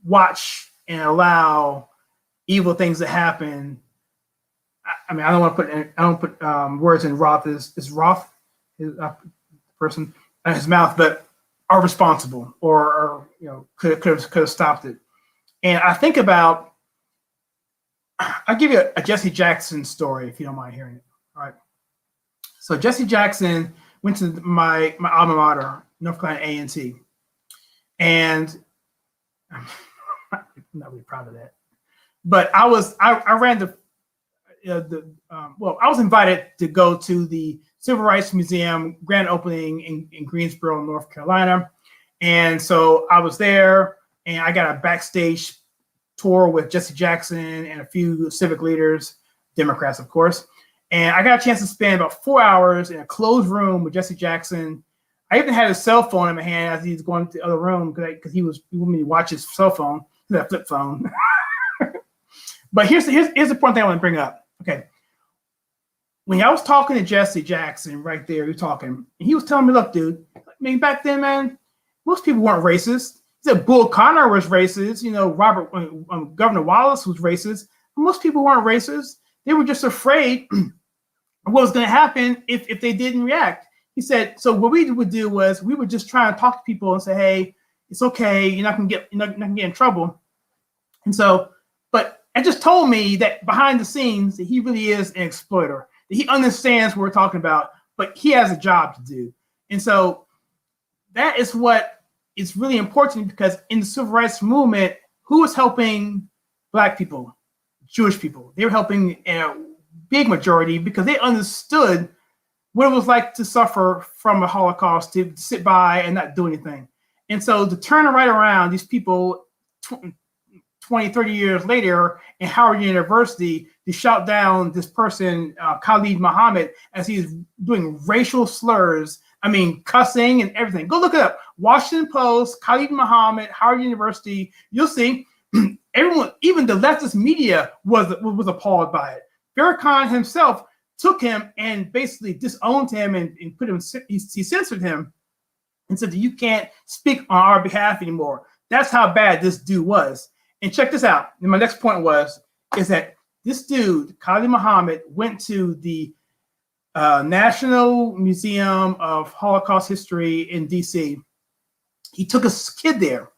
Speaker 1: watch and allow evil things to happen. I mean, I don't put words in Roth, his person, his mouth, but are responsible or could have stopped it. And I think about, I'll give you a Jesse Jackson story if you don't mind hearing it. All right. So Jesse Jackson went to my alma mater, North Carolina A&T, and I'm not really proud of that. But I ran I was invited to go to the Civil Rights Museum grand opening in Greensboro, North Carolina. And so I was there and I got a backstage tour with Jesse Jackson and a few civic leaders, Democrats, of course. And I got a chance to spend about 4 hours in a closed room with Jesse Jackson. I even had his cell phone in my hand as he was going to the other room because he wanted me to watch his cell phone, that flip phone. But here's the important thing I want to bring up. Okay. When I was talking to Jesse Jackson right there, he was telling me, look, dude, I mean, back then, man, most people weren't racist. He said Bull Connor was racist. Governor Wallace was racist. Most people weren't racist. They were just afraid of what was going to happen if they didn't react. He said, so what we would do was we would just try and talk to people and say, hey, it's okay. You're not going to get in trouble. And so, but it just told me that behind the scenes that he really is an exploiter, that he understands what we're talking about, but he has a job to do. And so that is what is really important, because in the civil rights movement, who was helping Black people, Jewish people? They were helping a big majority because they understood what it was like to suffer from a Holocaust, to sit by and not do anything. And so to turn right around, these people 20, 30 years later in Howard University, to shout down this person, Khalid Muhammad, as he's doing racial slurs, I mean, cussing and everything. Go look it up. Washington Post, Khalid Muhammad, Howard University. You'll see everyone, even the leftist media was appalled by it. Farrakhan himself took him and basically disowned him and put him, he censored him and said that you can't speak on our behalf anymore. That's how bad this dude was. And check this out. And my next point is that this dude, Khalid Muhammad, went to the National Museum of Holocaust History in DC. He took a kid there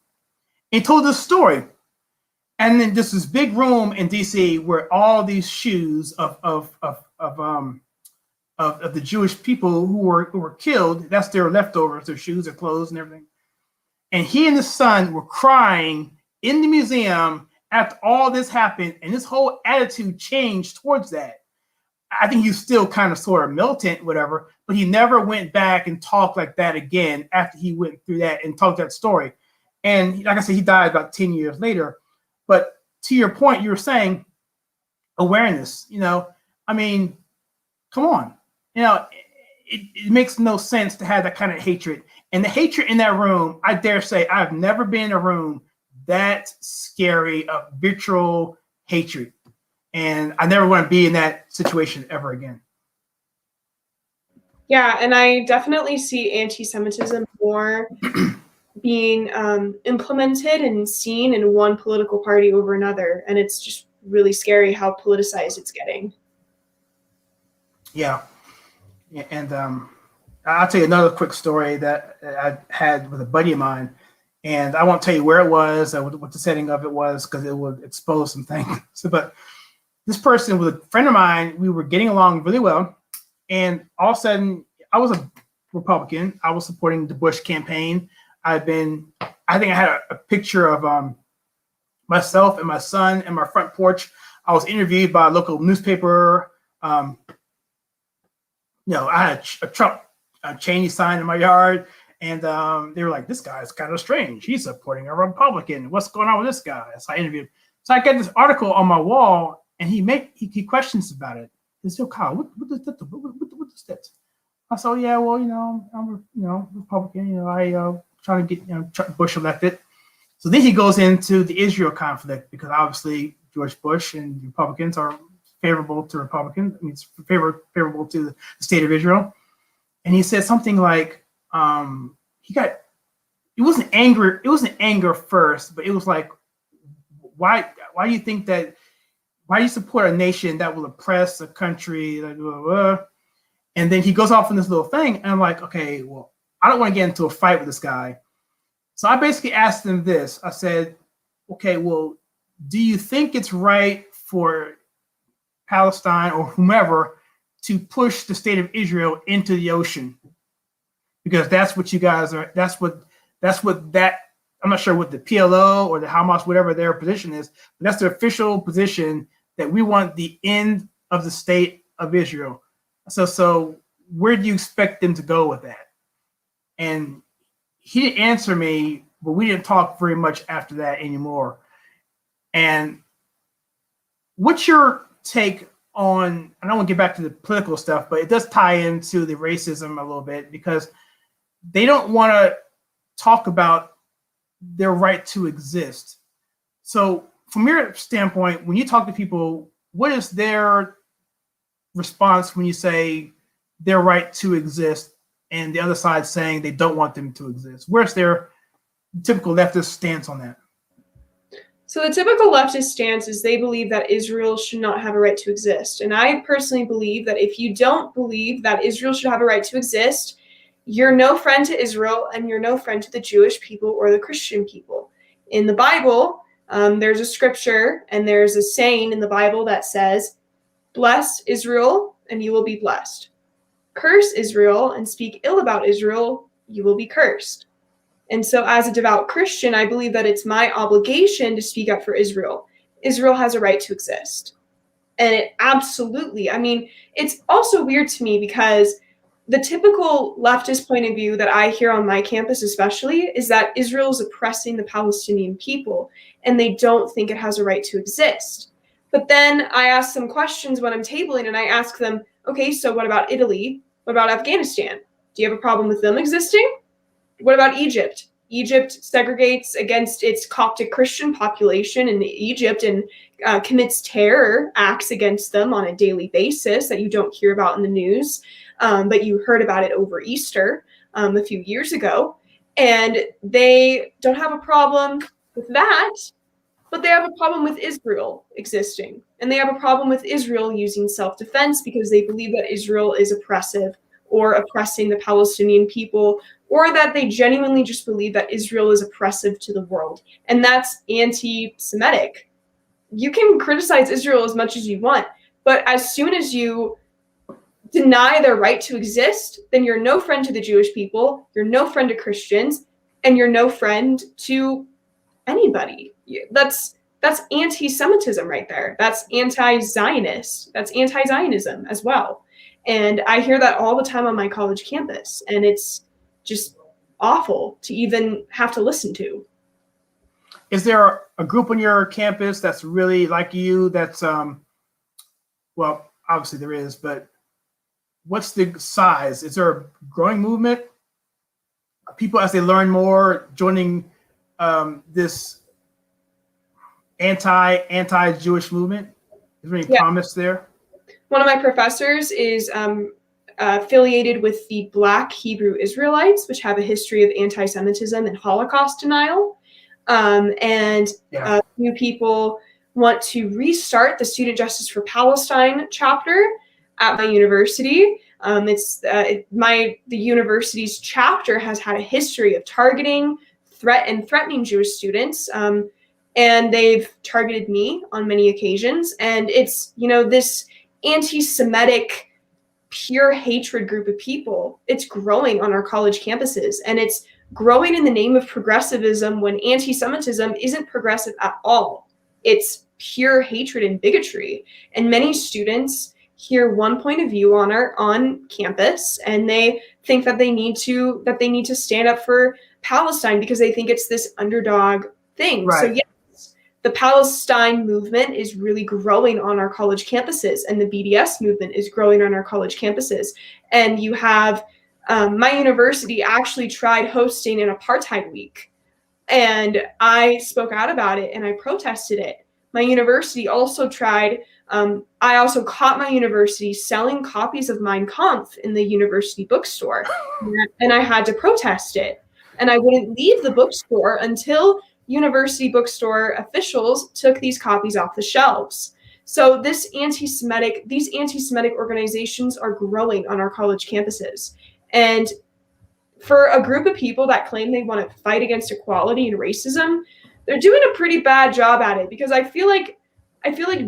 Speaker 1: and told this story. And then there's this big room in DC where all these shoes of the Jewish people who were killed, that's their leftovers, their shoes, their clothes, and everything. And he and his son were crying in the museum after all this happened, and his whole attitude changed towards that. I think he's still kind of sort of militant, whatever, but he never went back and talked like that again after he went through that and told that story. And like I said, he died about 10 years later. But to your point, you were saying awareness, I mean, come on, it makes no sense to have that kind of hatred. And the hatred in that room, I dare say, I've never been in a room that scary of vitriol hatred. And I never want to be in that situation ever again.
Speaker 2: Yeah, and I definitely see anti-Semitism more being implemented and seen in one political party over another. And it's just really scary how politicized it's getting.
Speaker 1: Yeah. And I'll tell you another quick story that I had with a buddy of mine. And I won't tell you where it was, what the setting of it was, because it would expose some things. But this person was a friend of mine. We were getting along really well. And all of a sudden, I was a Republican. I was supporting the Bush campaign. I think I had a picture of myself and my son in my front porch. I was interviewed by a local newspaper. I had a Trump Cheney sign in my yard, and they were like, "This guy's kind of strange. He's supporting a Republican. What's going on with this guy?" So I interviewed. So I get this article on my wall, and he questions about it. He said, "Kyle, what is that?" I said, "Yeah, well, I'm Republican. I trying to get Bush elected." So then he goes into the Israel conflict, because obviously George Bush and Republicans are favorable to Republicans. I mean, it's favorable to the state of Israel. And he said something like, it wasn't anger first, but it was like, why do you think that, why do you support a nation that will oppress a country? Blah, blah, blah. And then he goes off on this little thing, and I'm like, okay, well, I don't want to get into a fight with this guy. So I basically asked him this. I said, okay, well, do you think it's right for Palestine or whomever to push the state of Israel into the ocean? Because that's what you guys are, I'm not sure what the PLO or the Hamas, whatever their position is, but that's the official position, that we want the end of the state of Israel. So where do you expect them to go with that? And he didn't answer me, but we didn't talk very much after that anymore. And what's your take on, I don't want to get back to the political stuff, but it does tie into the racism a little bit, because they don't want to talk about their right to exist. So from your standpoint, when you talk to people, what is their response when you say their right to exist and the other side saying they don't want them to exist? Where's their typical leftist stance on that?
Speaker 2: So the typical leftist stance is they believe that Israel should not have a right to exist. And I personally believe that if you don't believe that Israel should have a right to exist, you're no friend to Israel, and you're no friend to the Jewish people or the Christian people. In the Bible, there's a scripture and there's a saying in the Bible that says, "Bless Israel and you will be blessed. Curse Israel and speak ill about Israel, you will be cursed." And so as a devout Christian, I believe that it's my obligation to speak up for Israel. Israel has a right to exist. And it absolutely, it's also weird to me, because the typical leftist point of view that I hear on my campus especially is that Israel is oppressing the Palestinian people, and they don't think it has a right to exist. But then I ask them questions when I'm tabling, and I ask them, okay, so what about Italy? What about Afghanistan? Do you have a problem with them existing? What about Egypt? Egypt segregates against its Coptic Christian population in Egypt and commits terror acts against them on a daily basis that you don't hear about in the news, but you heard about it over Easter a few years ago. And they don't have a problem with that, but they have a problem with Israel existing. And they have a problem with Israel using self-defense, because they believe that Israel is oppressive or oppressing the Palestinian people, or that they genuinely just believe that Israel is oppressive to the world. And that's anti-Semitic. You can criticize Israel as much as you want, but as soon as you deny their right to exist, then you're no friend to the Jewish people, you're no friend to Christians, and you're no friend to anybody. That's anti-Semitism right there. That's anti-Zionist. That's anti-Zionism as well. And I hear that all the time on my college campus, and it's just awful to even have to listen to.
Speaker 1: Is there a group on your campus that's really like you, that's well, obviously there is, but what's the size? Is there a growing movement? Are people, as they learn more, joining this anti-Jewish movement? Is there any promise there?
Speaker 2: One of my professors is affiliated with the Black Hebrew Israelites, which have a history of anti-Semitism and Holocaust denial. A few people want to restart the Student Justice for Palestine chapter at my university. The university's chapter has had a history of targeting, threatening Jewish students, and they've targeted me on many occasions. And it's, this anti-Semitic, pure hatred group of people, it's growing on our college campuses, and it's growing in the name of progressivism when anti-Semitism isn't progressive at all. It's pure hatred and bigotry. And many students hear one point of view on campus, and they think that they need to stand up for Palestine because they think it's this underdog thing.
Speaker 1: Right.
Speaker 2: So yes, the Palestine movement is really growing on our college campuses, and the BDS movement is growing on our college campuses. And you have my university actually tried hosting an apartheid week, and I spoke out about it and I protested it. My university also tried, I also caught my university selling copies of Mein Kampf in the university bookstore, and I had to protest it. And I wouldn't leave the bookstore until university bookstore officials took these copies off the shelves. So these anti-Semitic organizations are growing on our college campuses. And for a group of people that claim they want to fight against equality and racism, they're doing a pretty bad job at it, because I feel like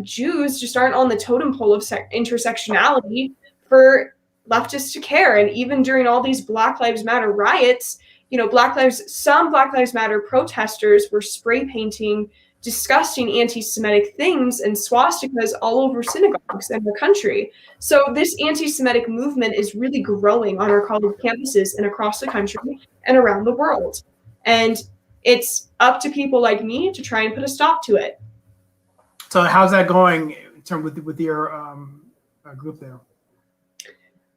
Speaker 2: Jews just aren't on the totem pole of intersectionality for leftists to care. And even during all these Black Lives Matter riots, some Black Lives Matter protesters were spray painting disgusting anti-Semitic things and swastikas all over synagogues in the country. So this anti-Semitic movement is really growing on our college campuses and across the country and around the world. And it's up to people like me to try and put a stop to it.
Speaker 1: So how's that going in terms with your group there?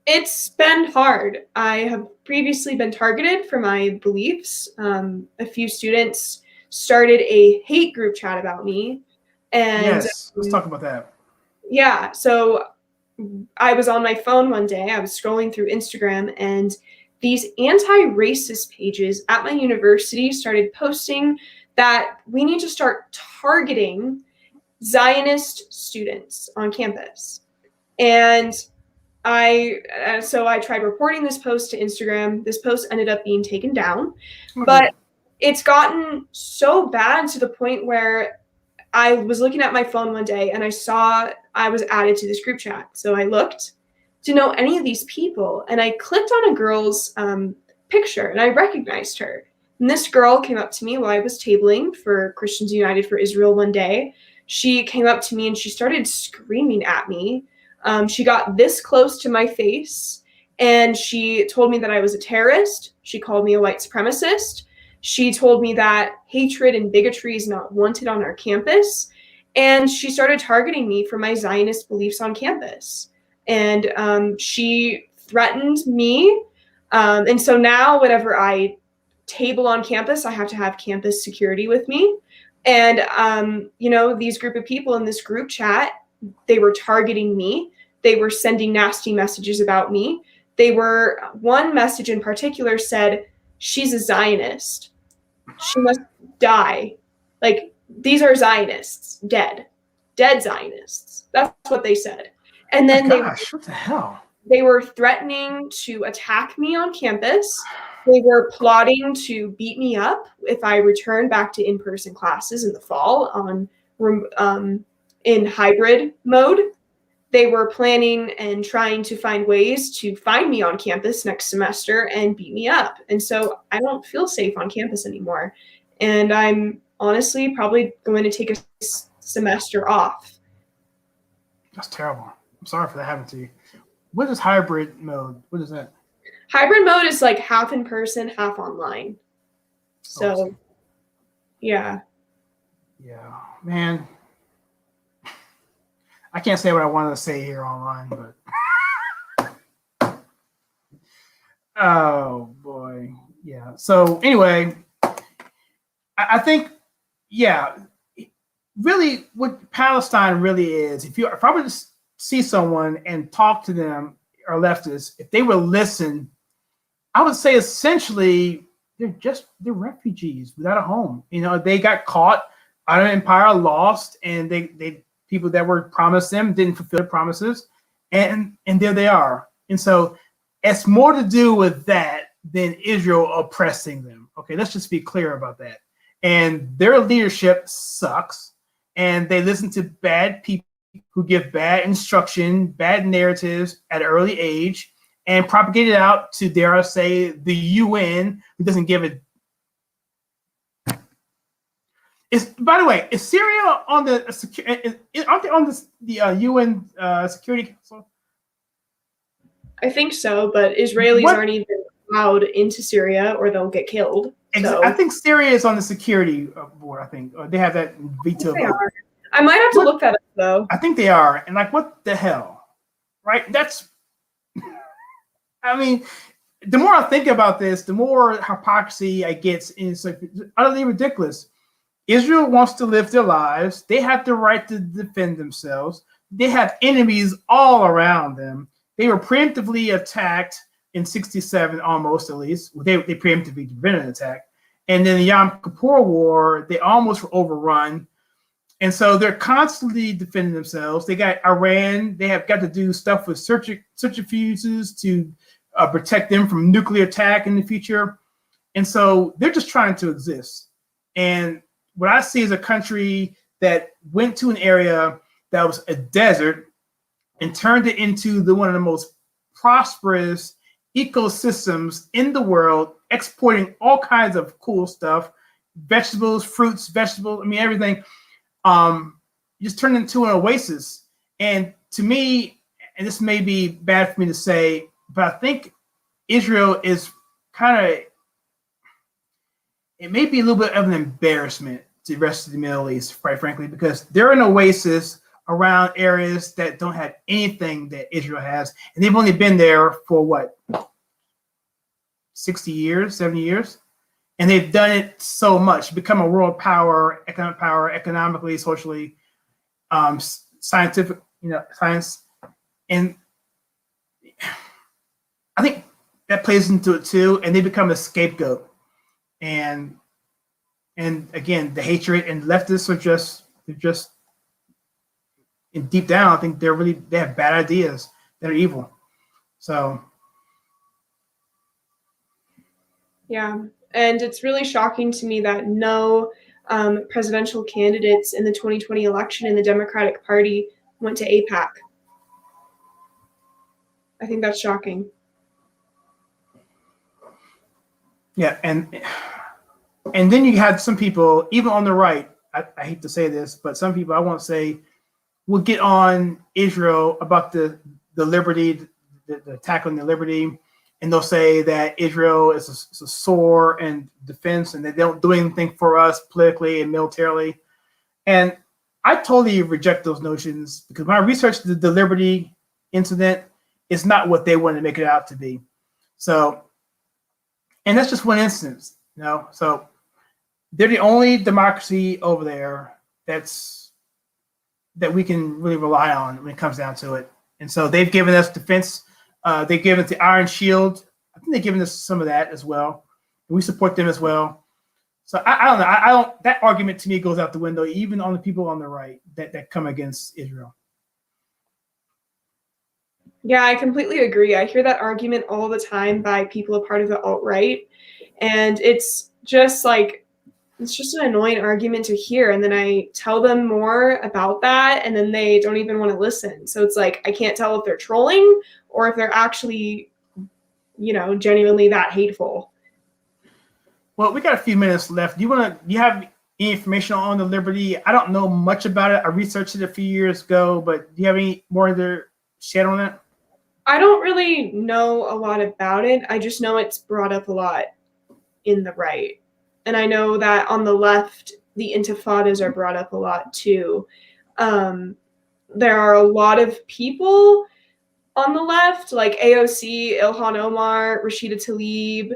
Speaker 2: It's been hard. I have previously been targeted for my beliefs. A few students started a hate group chat about me. And
Speaker 1: yes, let's talk about that.
Speaker 2: Yeah, so I was on my phone one day, I was scrolling through Instagram, and these anti-racist pages at my university started posting that we need to start targeting Zionist students on campus. And I tried reporting this post to Instagram. This post ended up being taken down, but it's gotten so bad to the point where I was looking at my phone one day and I saw I was added to this group chat. So I looked to know any of these people, and I clicked on a girl's picture and I recognized her. And this girl came up to me while I was tabling for Christians United for Israel one day. She came up to me and she started screaming at me. She got this close to my face and she told me that I was a terrorist. She called me a white supremacist. She told me that hatred and bigotry is not wanted on our campus. And she started targeting me for my Zionist beliefs on campus. And she threatened me. And so now whenever I table on campus, I have to have campus security with me. And, these group of people in this group chat, they were targeting me. They were sending nasty messages about me. One message in particular said, "She's a Zionist. She must die." Like, these are Zionists, dead Zionists. That's what they said. And then
Speaker 1: what the hell?
Speaker 2: They were threatening to attack me on campus. They were plotting to beat me up if I return back to in-person classes in the fall in hybrid mode. They were planning and trying to find ways to find me on campus next semester and beat me up. And so I don't feel safe on campus anymore. And I'm honestly probably going to take a semester off.
Speaker 1: That's terrible. I'm sorry for that happening to you. What is hybrid mode? What is that?
Speaker 2: Hybrid mode is like half in person, half online. So, yeah.
Speaker 1: Yeah, man. I can't say what I wanted to say here online, but oh boy, yeah. So anyway, I think, yeah, really, what Palestine really is, if I were to see someone and talk to them or leftists, if they would listen, I would say essentially they're refugees without a home. They got caught, our empire lost, and they people that were promised them didn't fulfill their promises, and there they are. And so it's more to do with that than Israel oppressing them. Okay, let's just be clear about that. And their leadership sucks, and they listen to bad people who give bad instruction, bad narratives at an early age, and propagate it out to, dare I say, the UN, who doesn't give it. By the way, is Syria on the aren't they on the UN Security Council?
Speaker 2: I think so, but Israelis aren't even allowed into Syria or they'll get killed. So.
Speaker 1: I think Syria is on the security board. I think they have that veto vote.
Speaker 2: I might have to look that up though.
Speaker 1: I think they are, and like, what the hell, right? That's. I mean, the more I think about this, the more hypocrisy I get. And it's like utterly ridiculous. Israel wants to live their lives. They have the right to defend themselves. They have enemies all around them. They were preemptively attacked in 67, almost at least. They preemptively prevented an attack. And then the Yom Kippur War, they almost were overrun. And so they're constantly defending themselves. They got Iran. They have got to do stuff with centrifuges to protect them from nuclear attack in the future. And so they're just trying to exist. And what I see is a country that went to an area that was a desert and turned it into one of the most prosperous ecosystems in the world, exporting all kinds of cool stuff, vegetables, fruits, vegetables, I mean, everything. Just turned into an oasis. And to me, and this may be bad for me to say, but I think Israel is kind of, it may be a little bit of an embarrassment to the rest of the Middle East, quite frankly, because they're an oasis around areas that don't have anything that Israel has. And they've only been there for what, 60 years, 70 years? And they've done it so much, become a world power, economically, socially, scientific, science. And I think that plays into it too. And they become a scapegoat. And again, the hatred and leftists are just and deep down, I think they have bad ideas that are evil. So
Speaker 2: yeah, and it's really shocking to me that no presidential candidates in the 2020 election in the Democratic Party went to AIPAC. I think that's shocking.
Speaker 1: Yeah, and then you had some people, even on the right, I hate to say this, but some people, I won't say, will get on Israel about the liberty, the attack on the liberty, and they'll say that Israel is a sore and defense, and they don't do anything for us politically and militarily. And I totally reject those notions, because when I researched the Liberty incident, it's not what they wanted to make it out to be. So, and that's just one instance, So they're the only democracy over there that we can really rely on when it comes down to it. And so they've given us defense. They've given us the Iron Shield. I think they've given us some of that as well. And we support them as well. So I don't know. That argument to me goes out the window, even on the people on the right that come against Israel.
Speaker 2: Yeah, I completely agree. I hear that argument all the time by people a part of the alt-right. And it's just an annoying argument to hear. And then I tell them more about that, and then they don't even want to listen. So it's like, I can't tell if they're trolling or if they're actually, genuinely that hateful.
Speaker 1: Well, we got a few minutes left. Do you have any information on the Liberty? I don't know much about it. I researched it a few years ago, but do you have any more to shed on it?
Speaker 2: I don't really know a lot about it. I just know it's brought up a lot in the right. And I know that on the left, the intifadas are brought up a lot too. There are a lot of people on the left, like AOC, Ilhan Omar, Rashida Tlaib,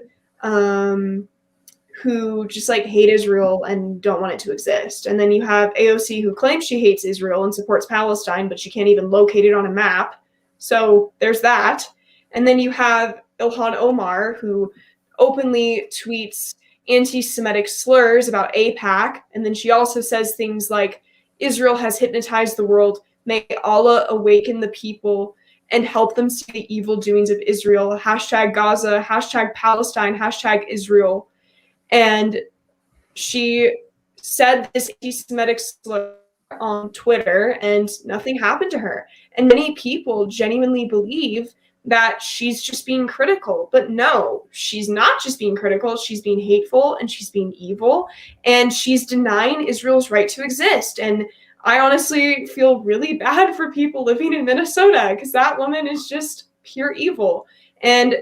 Speaker 2: who just hate Israel and don't want it to exist. And then you have AOC, who claims she hates Israel and supports Palestine, but she can't even locate it on a map. So there's that. And then you have Ilhan Omar, who openly tweets anti-Semitic slurs about AIPAC. And then she also says things like, Israel has hypnotized the world. May Allah awaken the people and help them see the evil doings of Israel. Hashtag Gaza, hashtag Palestine, hashtag Israel. And she said this anti-Semitic slur on Twitter, and nothing happened to her. And many people genuinely believe that she's just being critical. But no, she's not just being critical. She's being hateful and she's being evil, and she's denying Israel's right to exist. And I honestly feel really bad for people living in Minnesota, because that woman is just pure evil. And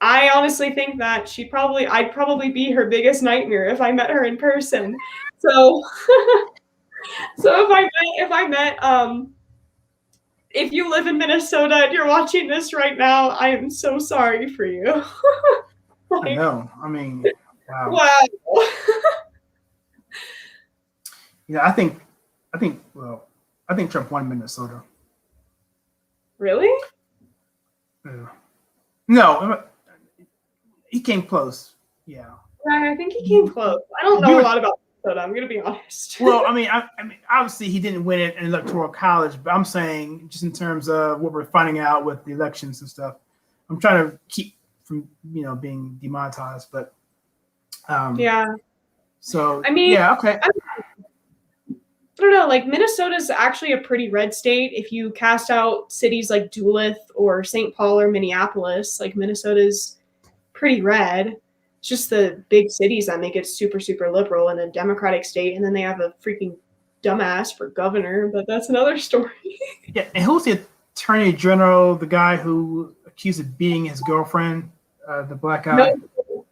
Speaker 2: I honestly think that I'd probably be her biggest nightmare if I met her in person. So, so if you live in Minnesota and you're watching this right now, I am so sorry for you.
Speaker 1: I know. I mean, wow.
Speaker 2: Wow.
Speaker 1: Yeah, I think Trump won Minnesota.
Speaker 2: Really?
Speaker 1: No, he came close. Yeah.
Speaker 2: I think he came close. I don't know a lot about Minnesota, I'm going to be honest.
Speaker 1: Well, I mean, obviously he didn't win it in electoral college, but I'm saying just in terms of what we're finding out with the elections and stuff, I'm trying to keep from being demonetized. But
Speaker 2: yeah.
Speaker 1: So
Speaker 2: I mean,
Speaker 1: yeah, okay.
Speaker 2: I don't know, like Minnesota's actually a pretty red state. If you cast out cities like Duluth or St. Paul or Minneapolis, like Minnesota's pretty red. It's just the big cities that make it super, super liberal and a Democratic state. And then they have a freaking dumbass for governor, but that's another story.
Speaker 1: Yeah, and who's the attorney general, the guy who accused of beating his girlfriend, the black guy?
Speaker 2: No.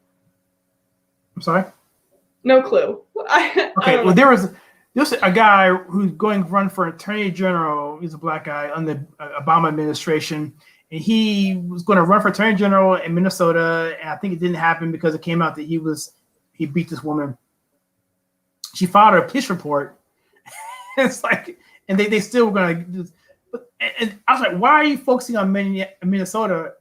Speaker 1: I'm sorry?
Speaker 2: No clue.
Speaker 1: Okay, well, there was a guy who's going to run for attorney general. He's a black guy under the Obama administration. And he was going to run for attorney general in Minnesota. And I think it didn't happen because it came out that he beat this woman. She filed a police report. It's like, and they still were going to do this. And I was like, why are you focusing on Minnesota?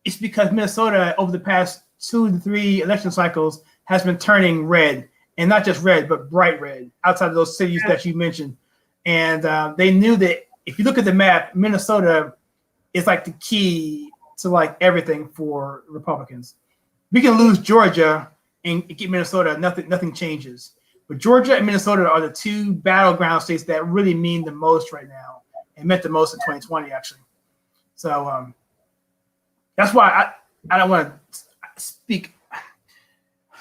Speaker 1: It's because Minnesota, over the past 2 to 3 election cycles, has been turning red. And not just red, but bright red outside of those cities that you mentioned. And they knew that if you look at the map, Minnesota is like the key to like everything for Republicans. We can lose Georgia and get Minnesota, nothing changes. But Georgia and Minnesota are the 2 battleground states that really mean the most right now, and meant the most in 2020, actually. So that's why I don't want to speak.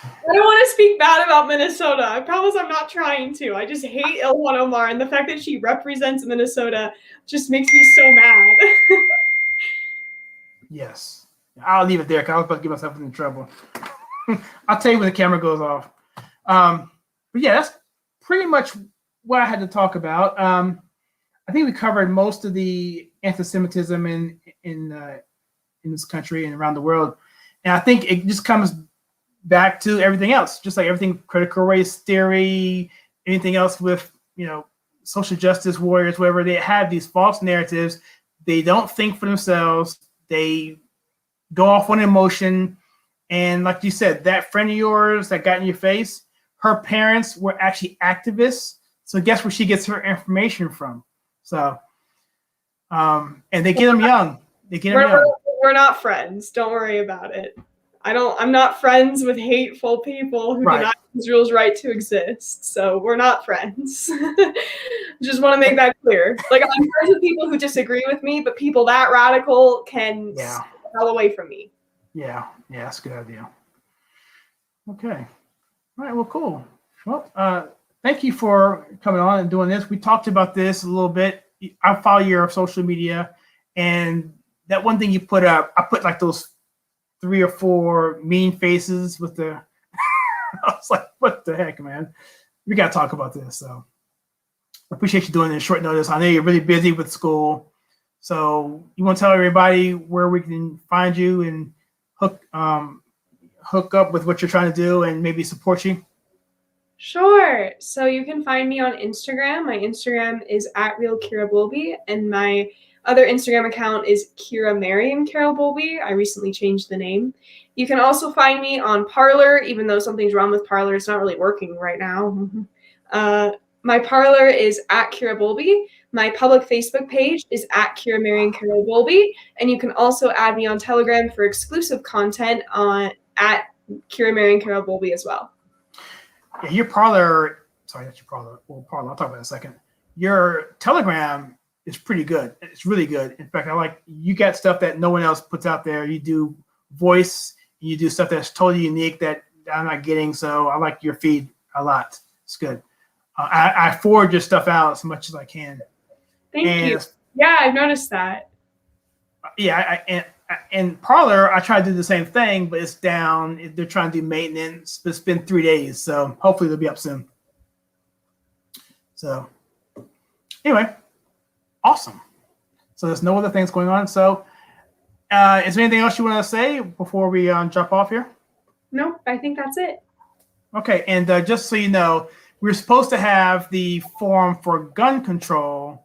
Speaker 2: I don't want to speak bad about Minnesota. I promise I'm not trying to. I just hate Ilhan Omar, and the fact that she represents Minnesota just makes me so mad.
Speaker 1: Yes. I'll leave it there because I was about to get myself into trouble. I'll tell you when the camera goes off. But yeah, that's pretty much what I had to talk about. I think we covered most of the anti-Semitism in this country and around the world. And I think it just comes back to everything else, just like everything, critical race theory, anything else with, social justice warriors, wherever they have these false narratives. They don't think for themselves. They go off on emotion. And like you said, that friend of yours that got in your face, her parents were actually activists. So guess where she gets her information from? So, and they get them young.
Speaker 2: We're not friends. Don't worry about it. I'm not friends with hateful people who deny Israel's right to exist. So we're not friends. Just want to make that clear. Like, I'm friends with people who disagree with me, but people that radical can stay the hell away from me.
Speaker 1: Yeah, that's a good idea. Okay. All right, well, cool. Well, thank you for coming on and doing this. We talked about this a little bit. I follow your social media, and that one thing you put up, I put like those 3 or 4 mean faces with the I was like, what the heck, man? We got to talk about this. So I appreciate you doing this short notice. I know you're really busy with school. So you want to tell everybody where we can find you and hook up with what you're trying to do and maybe support you?
Speaker 2: Sure. So you can find me on Instagram. My Instagram is @RealKiraBulby, and my other Instagram account is Kira Marion Carol Bulby. I recently changed the name. You can also find me on Parler, even though something's wrong with Parler. It's not really working right now. My Parler is @Kira Bulby. My public Facebook page is @Kira Marion Carol Bulby. And you can also add me on Telegram for exclusive content on @Kira Marion Carol Bulby as well.
Speaker 1: Yeah, your Parler, sorry, that's your Parler. Well, Parler, I'll talk about it in a second. Your Telegram is pretty good. It's really good. In fact, I like you got stuff that no one else puts out there. You do voice, you do stuff that's totally unique that I'm not getting. So I like your feed a lot. It's good. I forward your stuff out as much as I can.
Speaker 2: Thank you. Yeah, I've noticed that.
Speaker 1: Yeah, and Parler, I try to do the same thing, but it's down. They're trying to do maintenance. But it's been 3 days, so hopefully they'll be up soon. So anyway, awesome. So there's no other things going on. So is there anything else you want to say before we jump off here?
Speaker 2: No, I think that's it.
Speaker 1: Okay, and just so you know, we're supposed to have the forum for gun control,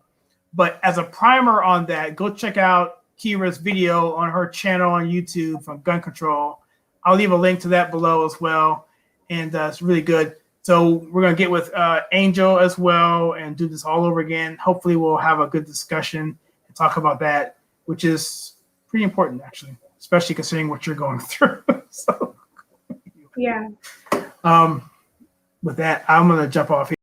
Speaker 1: but as a primer on that, go check out KYRA's video on her channel on YouTube from gun control. I'll leave a link to that below as well, and it's really good. So we're going to get with Angel as well and do this all over again. Hopefully we'll have a good discussion and talk about that, which is pretty important, actually, especially considering what you're going through. So,
Speaker 2: yeah.
Speaker 1: With that, I'm going to jump off here.